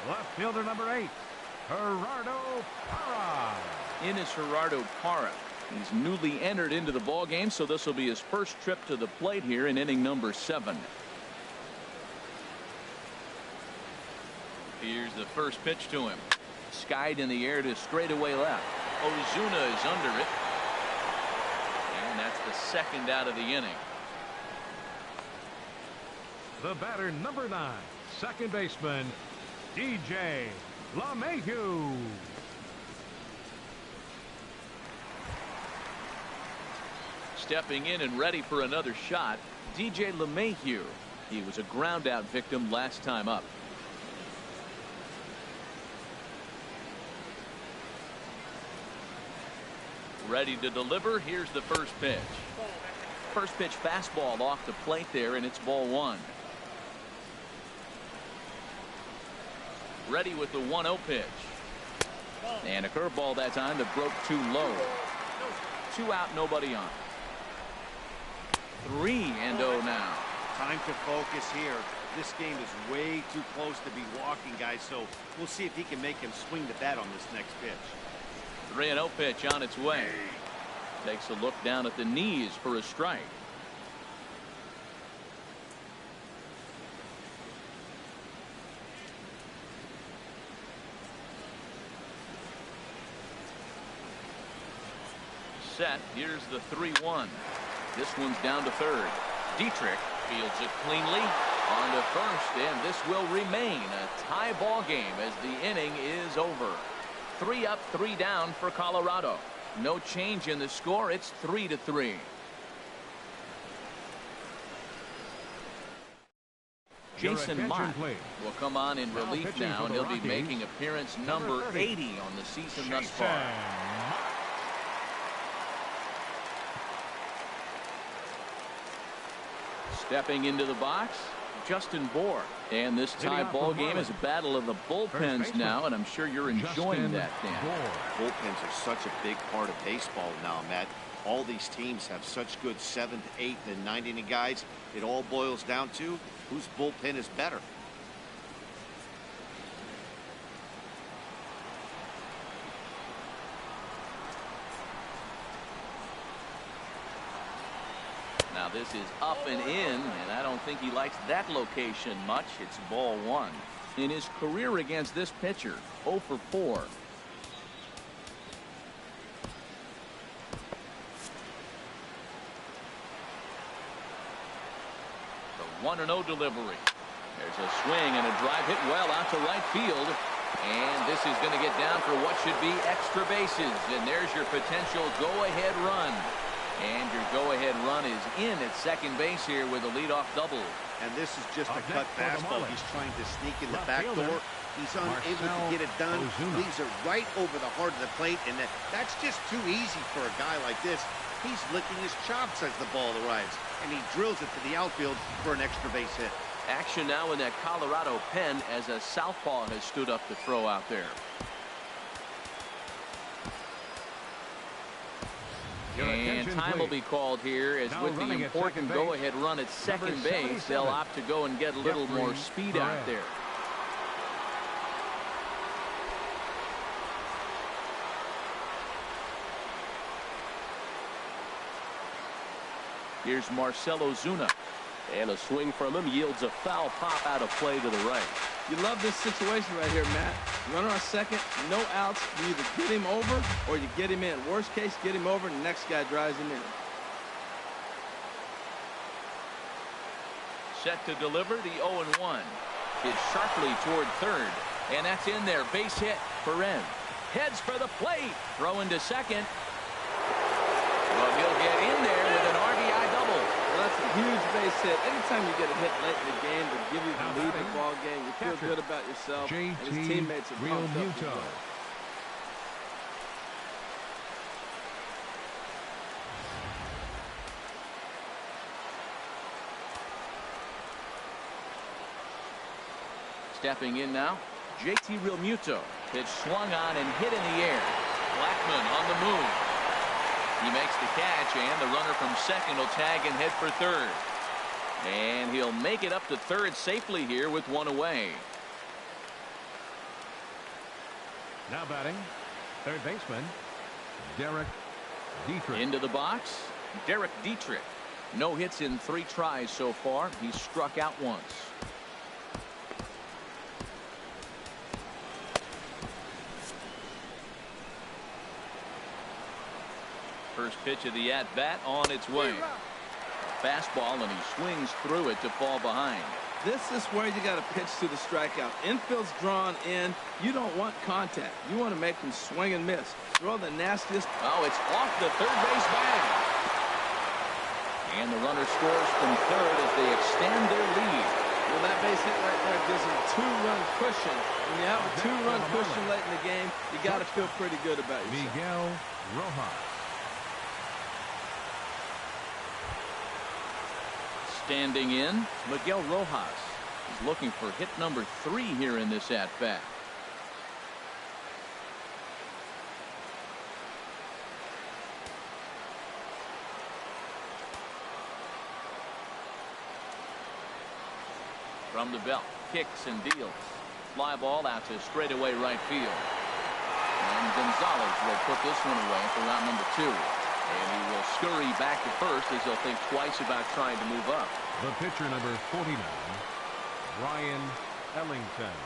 D: Left fielder number 8, Gerardo Parra.
A: In is Gerardo Parra. He's newly entered into the ball game, so this will be his first trip to the plate here in inning number 7. Here's the first pitch to him. Skied in the air to straightaway left. Ozuna is under it. And that's the 2nd out of the inning.
D: The batter number 9, second baseman, DJ LeMahieu.
A: Stepping in and ready for another shot, DJ LeMahieu. He was a ground out victim last time up. Ready to deliver. Here's the first pitch. First pitch fastball off the plate there, and it's ball 1. Ready with the 1-0 pitch. And a curveball that time that broke too low. 2 out, nobody on. 3-0 now.
B: Time to focus here. This game is way too close to be walking, guys, so we'll see if he can make him swing the bat on this next pitch.
A: 3-0 pitch on its way. Takes a look down at the knees for a strike. Set. Here's the 3-1. This one's down to third. Dietrich fields it cleanly on to first, and this will remain a tie ball game as the inning is over. 3 up, 3 down for Colorado. No change in the score. It's 3-3. Jason Mott will come on in relief now, and he'll be making appearance number 80 on the season thus far. Stepping into the box, Justin Bohr. And this tie ball game is a battle of the bullpens now, and I'm sure you're enjoying that, Dan.
B: Bullpens are such a big part of baseball now, Matt. All these teams have such good 7th, 8th, and 9th inning guys. It all boils down to whose bullpen is better.
A: Now this is up and in, and I don't think he likes that location much. It's ball 1. In his career against this pitcher, 0 for 4. The 1-0 delivery. There's a swing and a drive hit well out to right field. And this is going to get down for what should be extra bases. And there's your potential go-ahead run. And your go-ahead run is in at second base here with a leadoff double.
B: And this is just a cut fastball. He's trying to sneak in the back door. He's unable to get it done. Leaves it right over the heart of the plate, and that's just too easy for a guy like this. He's licking his chops as the ball arrives, and he drills it to the outfield for an extra base hit.
E: Action now in that Colorado pen as a southpaw has stood up to throw out there.
A: And time will be called here as with the important go-ahead run at second base, they'll opt to go and get a little more speed out there. Here's Marcell Ozuna.
E: And a swing from him yields a foul pop out of play to the right.
C: You love this situation right here, Matt. Runner on second, no outs. You either get him over or you get him in. Worst case, get him over, and the next guy drives him in.
A: Set to deliver the 0-1. Hit sharply toward third. And that's in there. Base hit for Ren. Heads for the plate. Throw into second. Well, he'll get in there with an RBI double.
C: Well, that's a huge base hit. Anytime you get a hit late in the game to give you the lead in the ball game, you feel good about yourself, and his teammates are pumped up as well.
A: Stepping in now, JT Realmuto. Pitch swung on and hit in the air. Blackman on the move. He makes the catch, and the runner from second will tag and head for third. And he'll make it up to third safely here with one away.
D: Now batting, third baseman, Derek Dietrich.
A: Into the box, Derek Dietrich. No hits in 3 tries so far. He's struck out once. First pitch of the at-bat on its way. Fastball, and he swings through it to fall behind.
C: This is where you got to pitch to the strikeout. Infield's drawn in. You don't want contact. You want to make him swing and miss. Throw the nastiest.
A: Oh, it's off the third base bag. And the runner scores from third as they extend their lead.
C: Well, that base hit right there gives him a 2-run cushion. When you have a 2-run cushion late in the game, you got to feel pretty good about yourself.
D: Miguel Rojas.
A: Standing in, Miguel Rojas is looking for hit number 3 here in this at-bat. From the belt, kicks and deals. Fly ball out to straightaway right field. And Gonzalez will put this one away for round number 2. And he will scurry back to first as he'll think twice about trying to move up.
D: The pitcher, number 49, Ryan Ellington.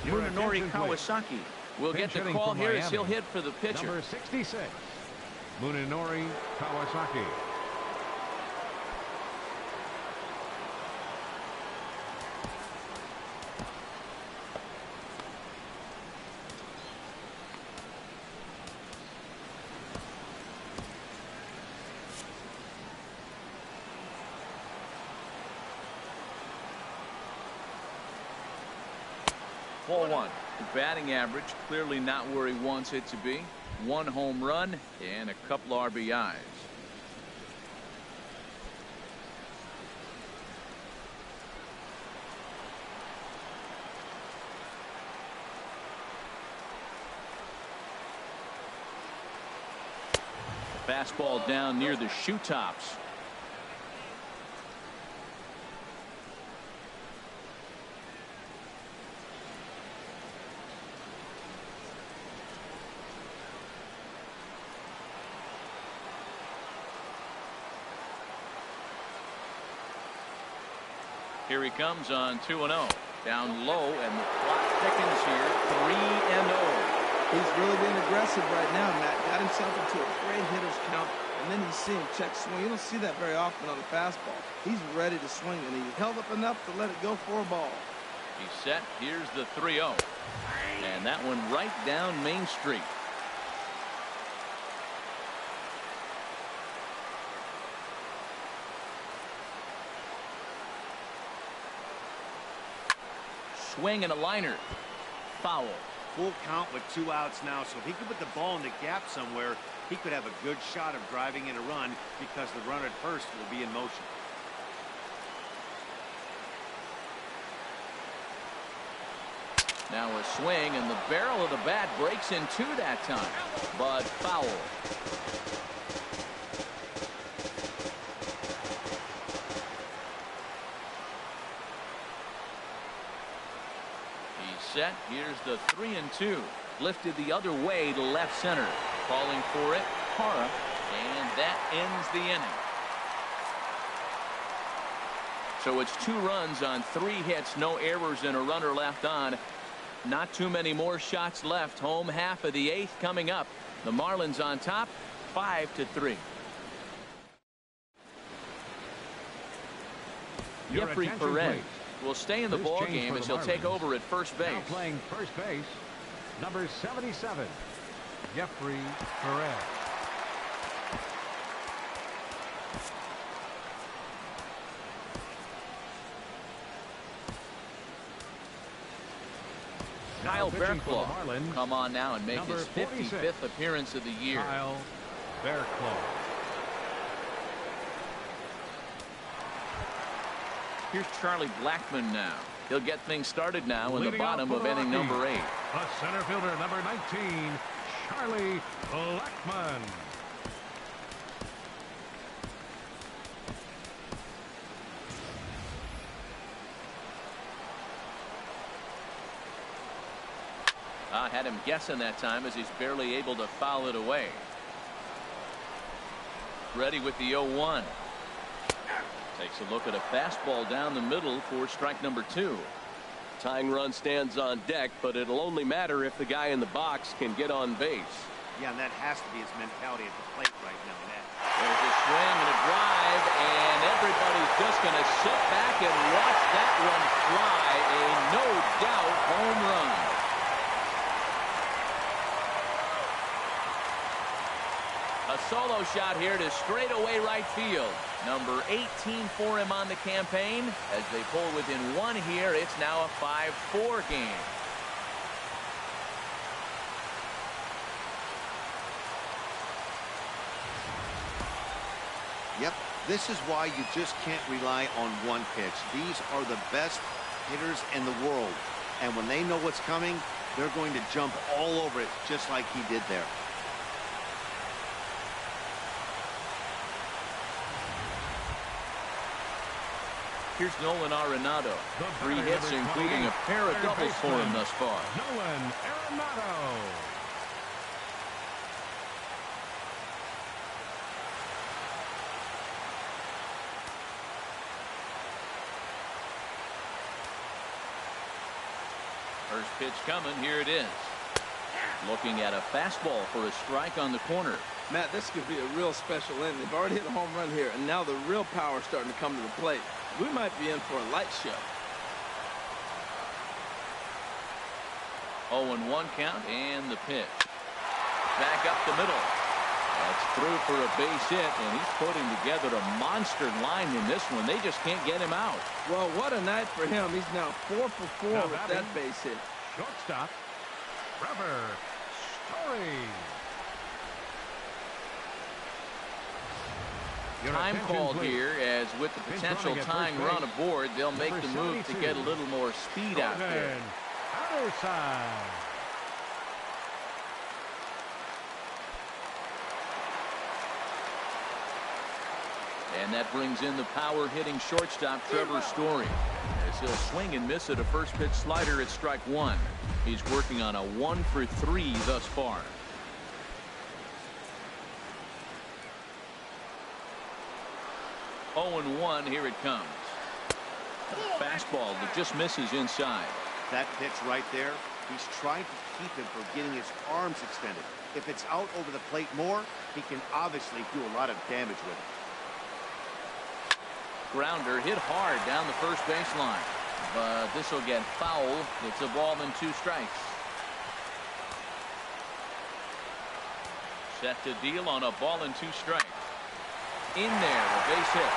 A: Munenori Kawasaki will get the call here as he'll hit for the pitcher.
D: Number 66, Munenori Kawasaki.
A: Ball 1. Batting average clearly not where he wants it to be. 1 home run and a couple RBIs. Fastball down near the shoe tops. Here he comes on 2-0. Down low, and the clock thickens here. 3-0.
C: He's really being aggressive right now, Matt. Got himself into a great hitter's count, and then you see him check swing. You don't see that very often on a fastball. He's ready to swing, and he held up enough to let it go for a ball.
A: He's set. Here's the 3-0. And that one right down Main Street. Swing and a liner. Foul.
B: Full count with 2 outs now, so if he could put the ball in the gap somewhere, he could have a good shot of driving in a run because the runner at first will be in motion.
A: Now a swing, and the barrel of the bat breaks in 2 that time, but foul. Set. Here's the 3-2. Lifted the other way to left center. Calling for it, Hara, and that ends the inning. So it's 2 runs on 3 hits, no errors, and a runner left on. Not too many more shots left. Home half of the 8th coming up. The Marlins on top, 5-3. Jeffrey Perez will stay in the ball game as he'll take over at first base.
D: Now playing first base, number 77, Jeffrey Perez.
A: Kyle Bearclaw come on now and make his 55th appearance of the year.
D: Kyle Bearclaw.
A: Here's Charlie Blackmon now. He'll get things started now in the bottom of inning number 8.
D: The center fielder, number 19, Charlie Blackmon.
A: I had him guessing that time as he's barely able to foul it away. Ready with the 0-1. Takes a look at a fastball down the middle for strike number 2. Tying run stands on deck, but it'll only matter if the guy in the box can get on base.
B: Yeah, and that has to be his mentality at the plate right now, Matt.
A: There's a swing and a drive, and everybody's just going to sit back and watch that one fly. A no-doubt home run. A solo shot here to straightaway right field. Number 18 for him on the campaign. As they pull within 1 here, it's now a 5-4 game.
B: Yep, this is why you just can't rely on one pitch. These are the best hitters in the world. And when they know what's coming, they're going to jump all over it just like he did there.
A: Here's Nolan Arenado. 3 hits, including a pair of doubles for him thus far.
D: Nolan Arenado.
A: First pitch coming. Here it is. Looking at a fastball for a strike on the corner.
C: Matt, this could be a real special inning. They've already hit a home run here, and now the real power is starting to come to the plate. We might be in for a light show.
A: 0-1 count, and the pitch. Back up the middle. That's through for a base hit, and he's putting together a monster line in this one. They just can't get him out.
C: Well, what a night for him. He's now 4 for 4 with that base hit.
D: Shortstop, Trevor Story.
A: Time called here, as with the potential tying run aboard, they'll make the move to get a little more speed out there.
D: Other side.
A: And that brings in the power hitting shortstop Trevor Story, as he'll swing and miss at a first pitch slider at strike 1. He's working on a 1 for 3 thus far. Oh, 0-1, here it comes. A fastball that just misses inside.
B: That pitch right there, he's trying to keep him from getting his arms extended. If it's out over the plate more, he can obviously do a lot of damage with it.
A: Grounder hit hard down the first baseline, but this will get foul. It's a ball and 2 strikes. Set to deal on a ball and 2 strikes. In there, a base hit.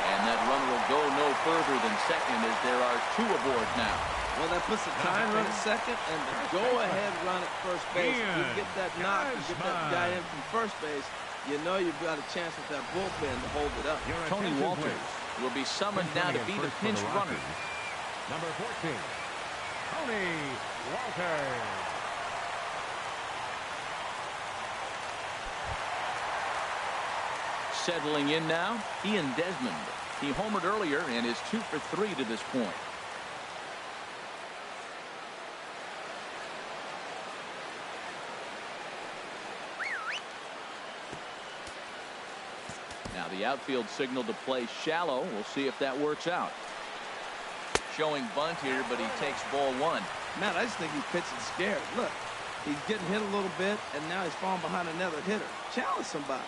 A: And that runner will go no further than second, as there are 2 aboard now.
C: Well, that puts the tying run at second and the go-ahead run at first base. If you get that knock, you get that guy in from first base, you know you've got a chance with that bullpen to hold it up.
A: Tony Walters will be summoned now to be the pinch runner.
D: Number 14, Tony Walters.
A: Settling in now, Ian Desmond. He homered earlier and is 2 for 3 to this point. Now the outfield signal to play shallow. We'll see if that works out. Showing bunt here, but he takes ball 1.
C: Matt, I just think he's pitching scared. Look, he's getting hit a little bit, and now he's falling behind another hitter. Challenge somebody.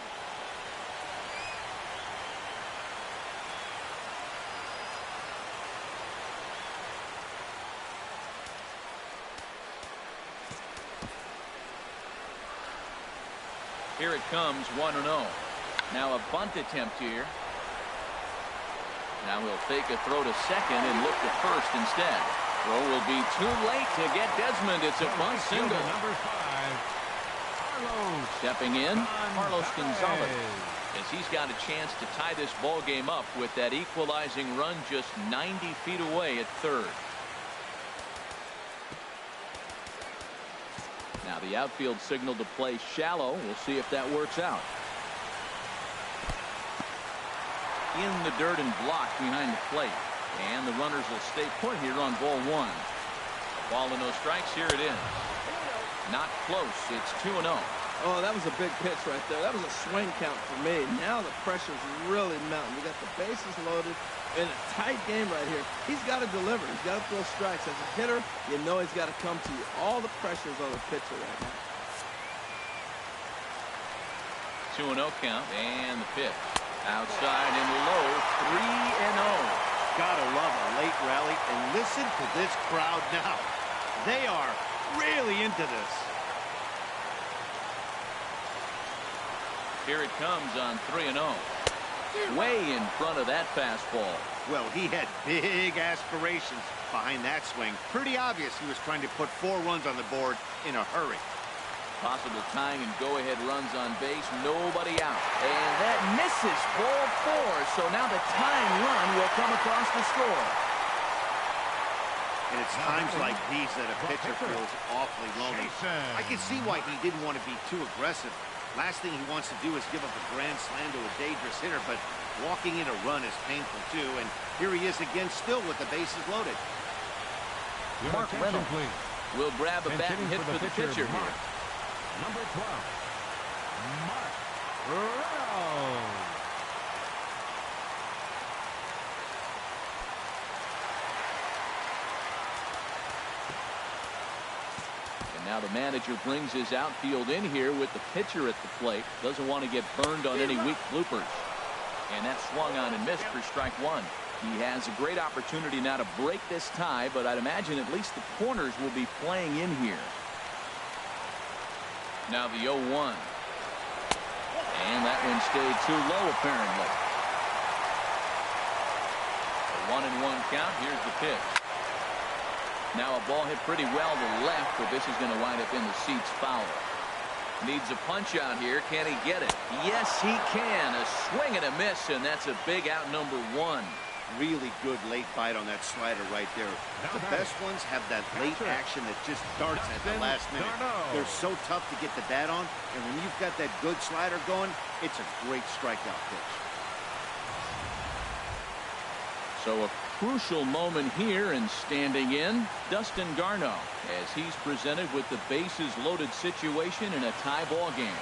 A: Here it comes, 1-0. Now a bunt attempt here. Now he'll fake a throw to second and look to first instead. Throw will be too late to get Desmond. It's a bunt single.
D: Number 5, Carlos.
A: Stepping in, Carlos Gonzalez, as he's got a chance to tie this ball game up with that equalizing run just 90 feet away at third. Now the outfield signal to play shallow. We'll see if that works out. In the dirt and blocked behind the plate. And the runners will stay put here on ball 1. Ball and no strikes. Here it is. Not close. It's 2-0.
C: Oh, that was a big pitch right there. That was a swing count for me. Now the pressure's really mounting. We got the bases loaded in a tight game right here. He's got to deliver. He's got to throw strikes. As a hitter, you know he's got to come to you. All the pressure's on the pitcher right now.
A: 2-0 count, and the pitch. Outside and low, 3-0.
B: Gotta love a late rally, and listen to this crowd now. They are really into this.
A: Here it comes on 3-0. Way in front of that fastball.
B: Well, he had big aspirations behind that swing. Pretty obvious he was trying to put 4 runs on the board in a hurry.
A: Possible tying and go-ahead runs on base. Nobody out. And that misses ball 4. So now the tying run will come across the score.
B: And it's times like these that a pitcher feels awfully lonely. I can see why he didn't want to be too aggressive. Last thing he wants to do is give up a grand slam to a dangerous hitter, but walking in a run is painful too. And here he is again, still with the bases loaded.
A: Mark Reynolds will grab a bat and hit for the pitcher here.
D: Number 12, Mark Reynolds.
A: And now the manager brings his outfield in here with the pitcher at the plate. Doesn't want to get burned on any weak bloopers. And that swung on and missed for strike 1. He has a great opportunity now to break this tie, but I'd imagine at least the corners will be playing in here. Now the 0-1. And that one stayed too low, apparently. A 1-1 count. Here's the pitch. Now a ball hit pretty well to left, but this is going to wind up in the seats foul. Needs a punch out here. Can he get it? Yes, he can. A swing and a miss, and that's a big out, number 1.
B: Really good late bite on that slider right there. The best ones have that late action that just darts at the last minute. They're so tough to get the bat on, and when you've got that good slider going, it's a great strikeout pitch.
A: So a crucial moment here, and standing in, Dustin Garneau, as he's presented with the bases loaded situation in a tie ball game.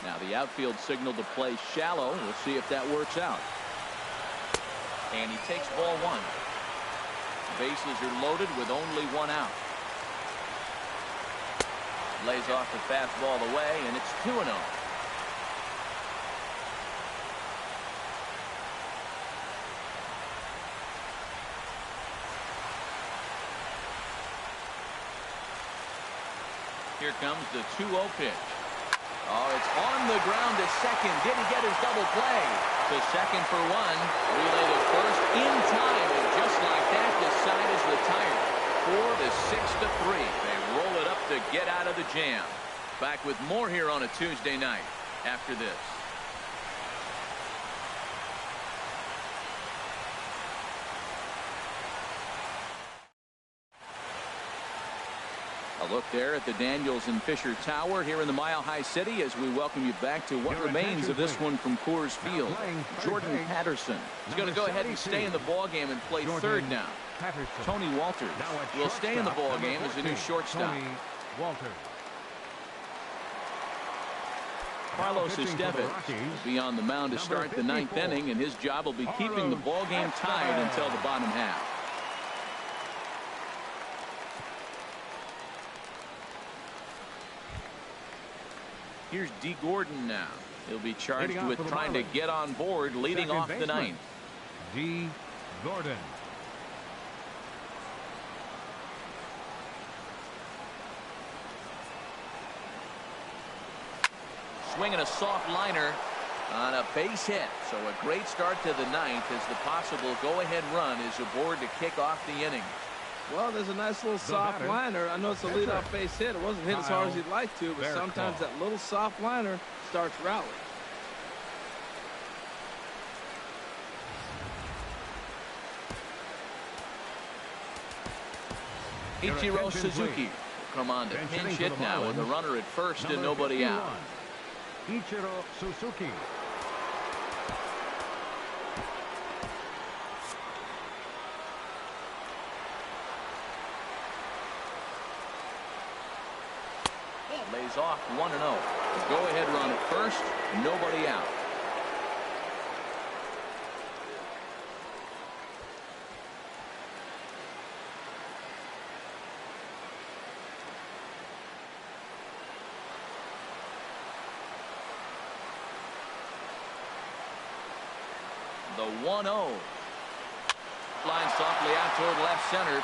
A: Now the outfield signal to play shallow. We'll see if that works out. And he takes ball 1. Bases are loaded with only 1 out. Lays off the fastball away, and it's 2-0. Here comes the 2-0 pitch. Oh, it's on the ground to second. Did he get his double play? To second for 1. Relay to first in time. And just like that, the side is retired. 4-6-3. They roll it up to get out of the jam. Back with more here on a Tuesday night after this. A look there at the Daniels and Fisher Tower here in the Mile High City as we welcome you back to what remains of this one from Coors Field. Jordan Patterson is going to go ahead and stay in the ball game and play third now. Tony Walters will stay in the ball game as a new shortstop. Carlos Estevez will be on the mound to start the 9th inning, and his job will be keeping the ball game tied until the bottom half. Here's D. Gordon now. He'll be charged with trying to get on board, leading off the 9th.
D: D. Gordon.
A: Swinging a soft liner on a base hit. So a great start to the 9th as the possible go-ahead run is aboard to kick off the inning.
C: Well, there's a nice little soft liner. I know it's a leadoff base hit. It wasn't hit as hard as he'd like to, but sometimes that little soft liner starts rallying.
A: Ichiro Suzuki will come on to pinch hit now with a runner at first and nobody out.
D: Ichiro Suzuki.
A: Lays off 1-0. Go-ahead run at first, nobody out. The 1-0. Flying softly out toward left center,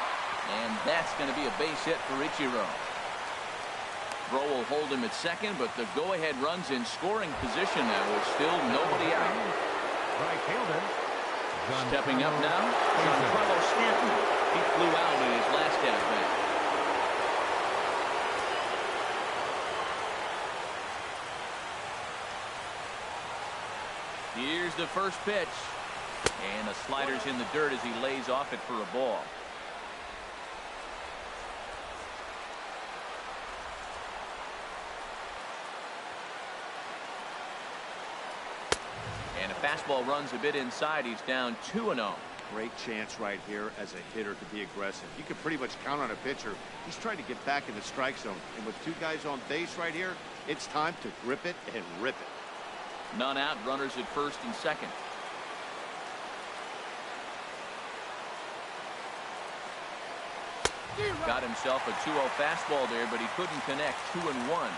A: and that's going to be a base hit for Ichiro. Throw will hold him at second, but the go-ahead runs in scoring position now with still nobody out.
D: Right fielder.
A: Stepping up now, Giancarlo Stanton. He flew out in his last at-bat. Here's the first pitch. And the slider's in the dirt as he lays off it for a ball. And a fastball runs a bit inside. He's down 2-0.
B: Great chance right here as a hitter to be aggressive. You can pretty much count on a pitcher. He's trying to get back in the strike zone. And with two guys on base right here, it's time to grip it and rip it.
A: None out, runners at first and second. Got himself a 2-0 fastball there, but he couldn't connect. 2-1.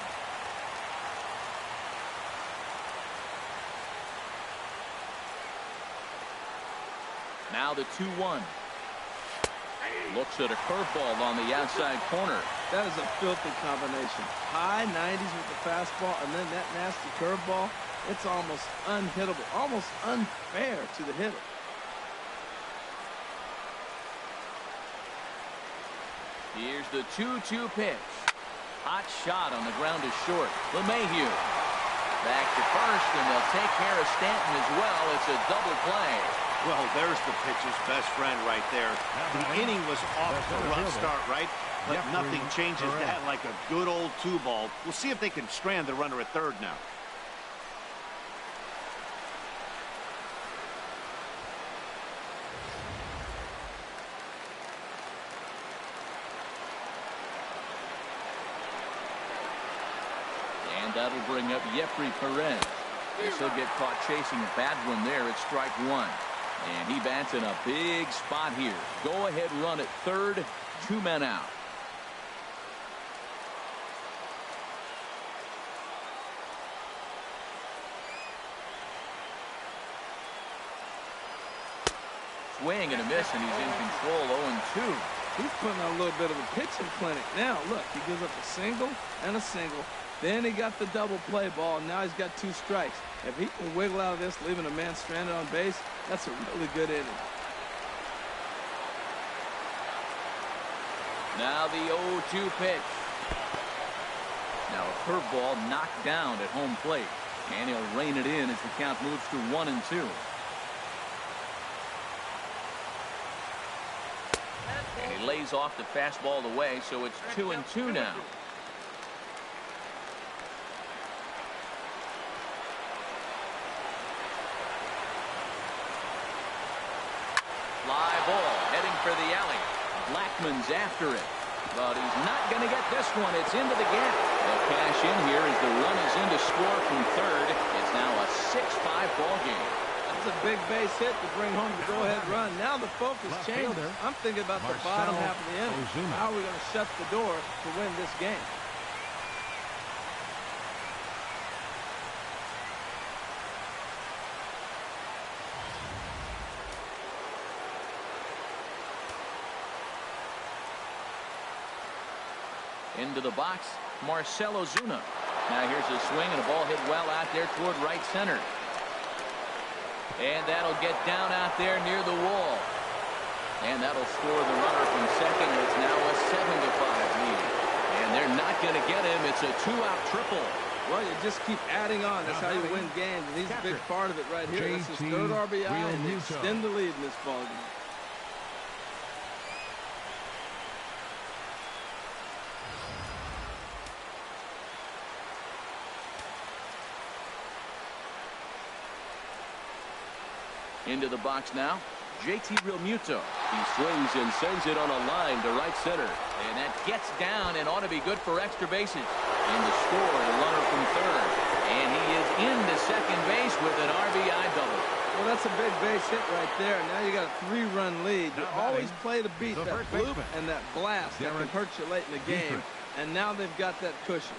A: Now the 2-1. Looks at a curveball on the outside corner.
C: That is a filthy combination. High 90s with the fastball and then that nasty curveball. It's almost unhittable, almost unfair to the hitter.
A: Here's the 2-2 pitch. Hot shot on the ground is short. LeMahieu back to first, and they'll take care of Stanton as well. It's a double play.
B: Well, there's the pitcher's best friend right there. The inning was off to a rough start, right? But nothing changes that like a good old 2-ball. We'll see if they can strand the runner at third now.
A: And that'll bring up Jeffrey Perez. Guess he'll get caught chasing a bad one there at strike one. And he bats in a big spot here. Go ahead run at third. 2 men out. Swing and a miss, and he's in control. 0-2.
C: He's putting on a little bit of a pitching clinic now. Look, he gives up a single and a single. Then he got the double play ball, and now he's got 2 strikes. If he can wiggle out of this, leaving a man stranded on base, that's a really good inning.
A: Now the 0-2 pitch. Now a curveball knocked down at home plate. And he'll rein it in as the count moves to 1-2. And he lays off the fastball away, so it's 2-2 now. Fly ball heading for the alley. Blackman's after it, but he's not going to get this one. It's into the gap. They'll cash in here as the run is in to score from third. It's now a 6-5 ball game.
C: That's a big base hit to bring home the go-ahead run. Now the focus changes. I'm thinking about the bottom half of the inning. How are we going to shut the door to win this game?
A: Into the box, Marcell Ozuna. Now here's a swing and a ball hit well out there toward right center. And that'll get down out there near the wall. And that'll score the runner from second. It's now a 7-5 lead. And they're not going to get him. It's a 2-out triple.
C: Well, you just keep adding on. That's how you win games. And he's a big part of it right here. That's his third RBI, and they extend the lead in this ballgame.
A: Into the box now, JT Realmuto. He swings and sends it on a line to right center. And that gets down and ought to be good for extra bases. And to score the runner from third. And he is into second base with an RBI double.
C: Well, that's a big base hit right there. Now you got a 3-run lead. You always play to beat that bloop and that blast that can hurt you late in the game. And now they've got that cushion.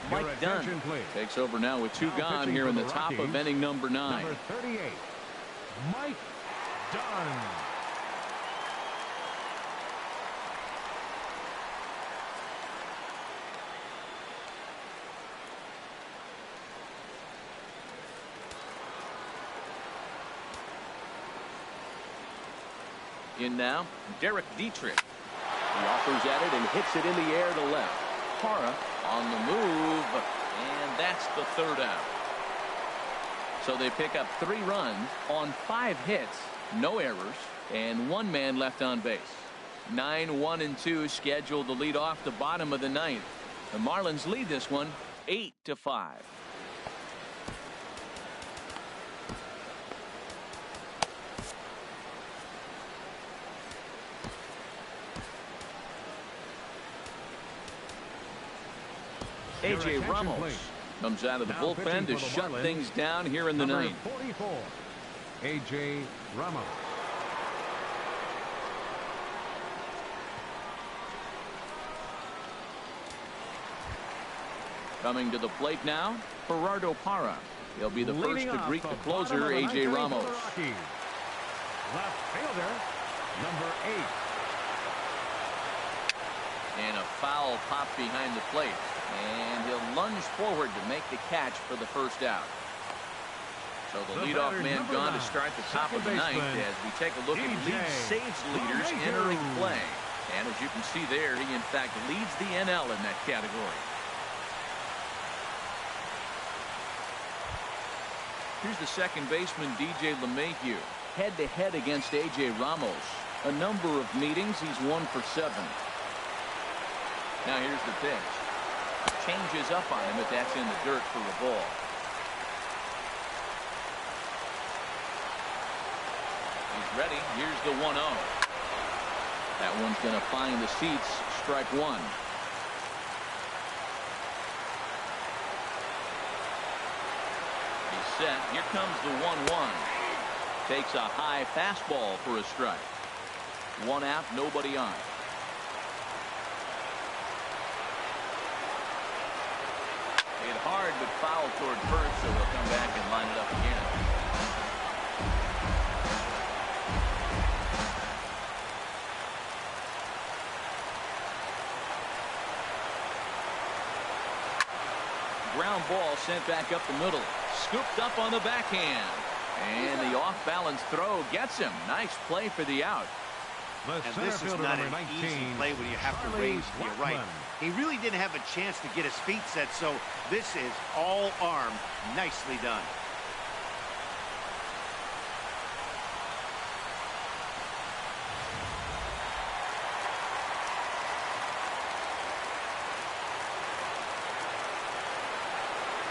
A: Mike Dunn takes over now with 2 gone here in the top of inning number 9.
D: Number 38, Mike Dunn.
E: In now, Derek Dietrich. He offers at it and hits it in the air to left. Parra on the move, and that's the third out. So they pick up 3 runs on 5 hits, no errors, and 1 man left on base. 9-1-2 scheduled to lead off the bottom of the 9th. The Marlins lead this one 8-5. A.J. Ramos comes out of the bullpen to shut things down here in the 9th.
D: 44, A.J. Ramos.
E: Coming to the plate now, Gerardo Parra. He'll be the first to greet the closer, A.J. Ramos.
D: Left fielder, number 8.
E: And a foul pop behind the plate. And he'll lunge forward to make the catch for the first out. So the leadoff man gone to start the top of the 9th as we take a look at league saves leaders entering play. And as you can see there, he in fact leads the NL in that category. Here's the second baseman, DJ LeMahieu, head-to-head against A.J. Ramos. A number of meetings, he's 1 for 7. Now here's the pitch. Changes up on him, but that's in the dirt for a ball. He's ready. Here's the 1-0. That one's going to find the seats. Strike 1. He's set. Here comes the 1-1. Takes a high fastball for a strike. 1 out, nobody on. Hit hard but foul toward first, so he'll come back and line it up again. Ground ball sent back up the middle. Scooped up on the backhand. And the off-balance throw gets him. Nice play for the out.
B: And this is not an easy play when you have to range to your right. He really didn't have a chance to get his feet set, so this is all arm. Nicely done.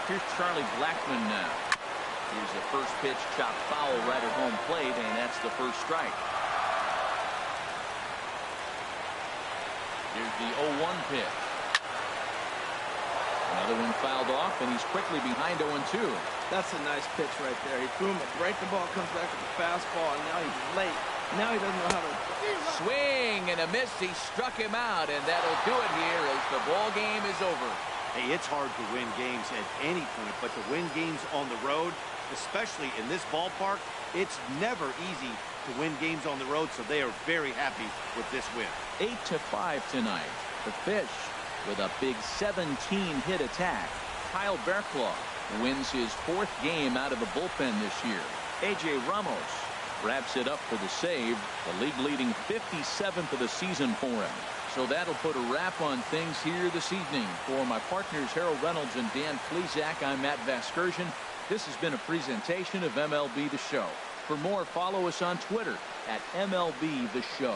E: Here's Charlie Blackmon now. Here's the first pitch, chopped foul right at home plate, and that's the first strike. Here's the 0-1 pitch. Another one fouled off, and he's quickly behind 0-2.
C: That's a nice pitch right there. He threw him a break. The ball comes back with the fastball, and now he's late. Now he doesn't know how to
E: swing and a miss. He struck him out, and that'll do it here as the ball game is over.
B: Hey, it's hard to win games at any point, but to win games on the road, especially in this ballpark, it's never easy to win games on the road, so they are very happy with this win.
E: 8-5 tonight. The Fish with a big 17-hit attack. Kyle Barraclough wins his 4th game out of the bullpen this year. A.J. Ramos wraps it up for the save, the league-leading 57th of the season for him. So that'll put a wrap on things here this evening. For my partners Harold Reynolds and Dan Plesac, I'm Matt Vasgersian. This has been a presentation of MLB The Show. For more, follow us on Twitter at MLB The Show.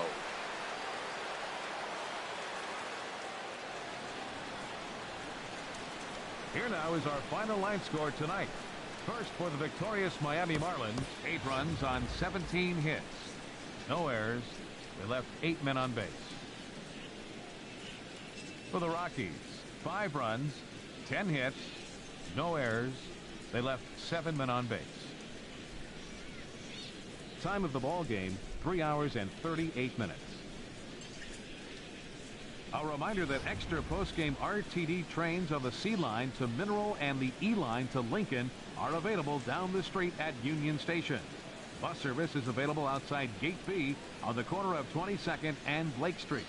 D: Here now is our final line score tonight. First for the victorious Miami Marlins, 8 runs on 17 hits. No errors. They left 8 men on base. For the Rockies, 5 runs, 10 hits, no errors. They left 7 men on base. Time of the ball game, 3 hours and 38 minutes. A reminder that extra post-game RTD trains on the C line to Mineral and the E line to Lincoln are available down the street at Union Station. Bus service is available outside Gate B on the corner of 22nd and Blake Streets.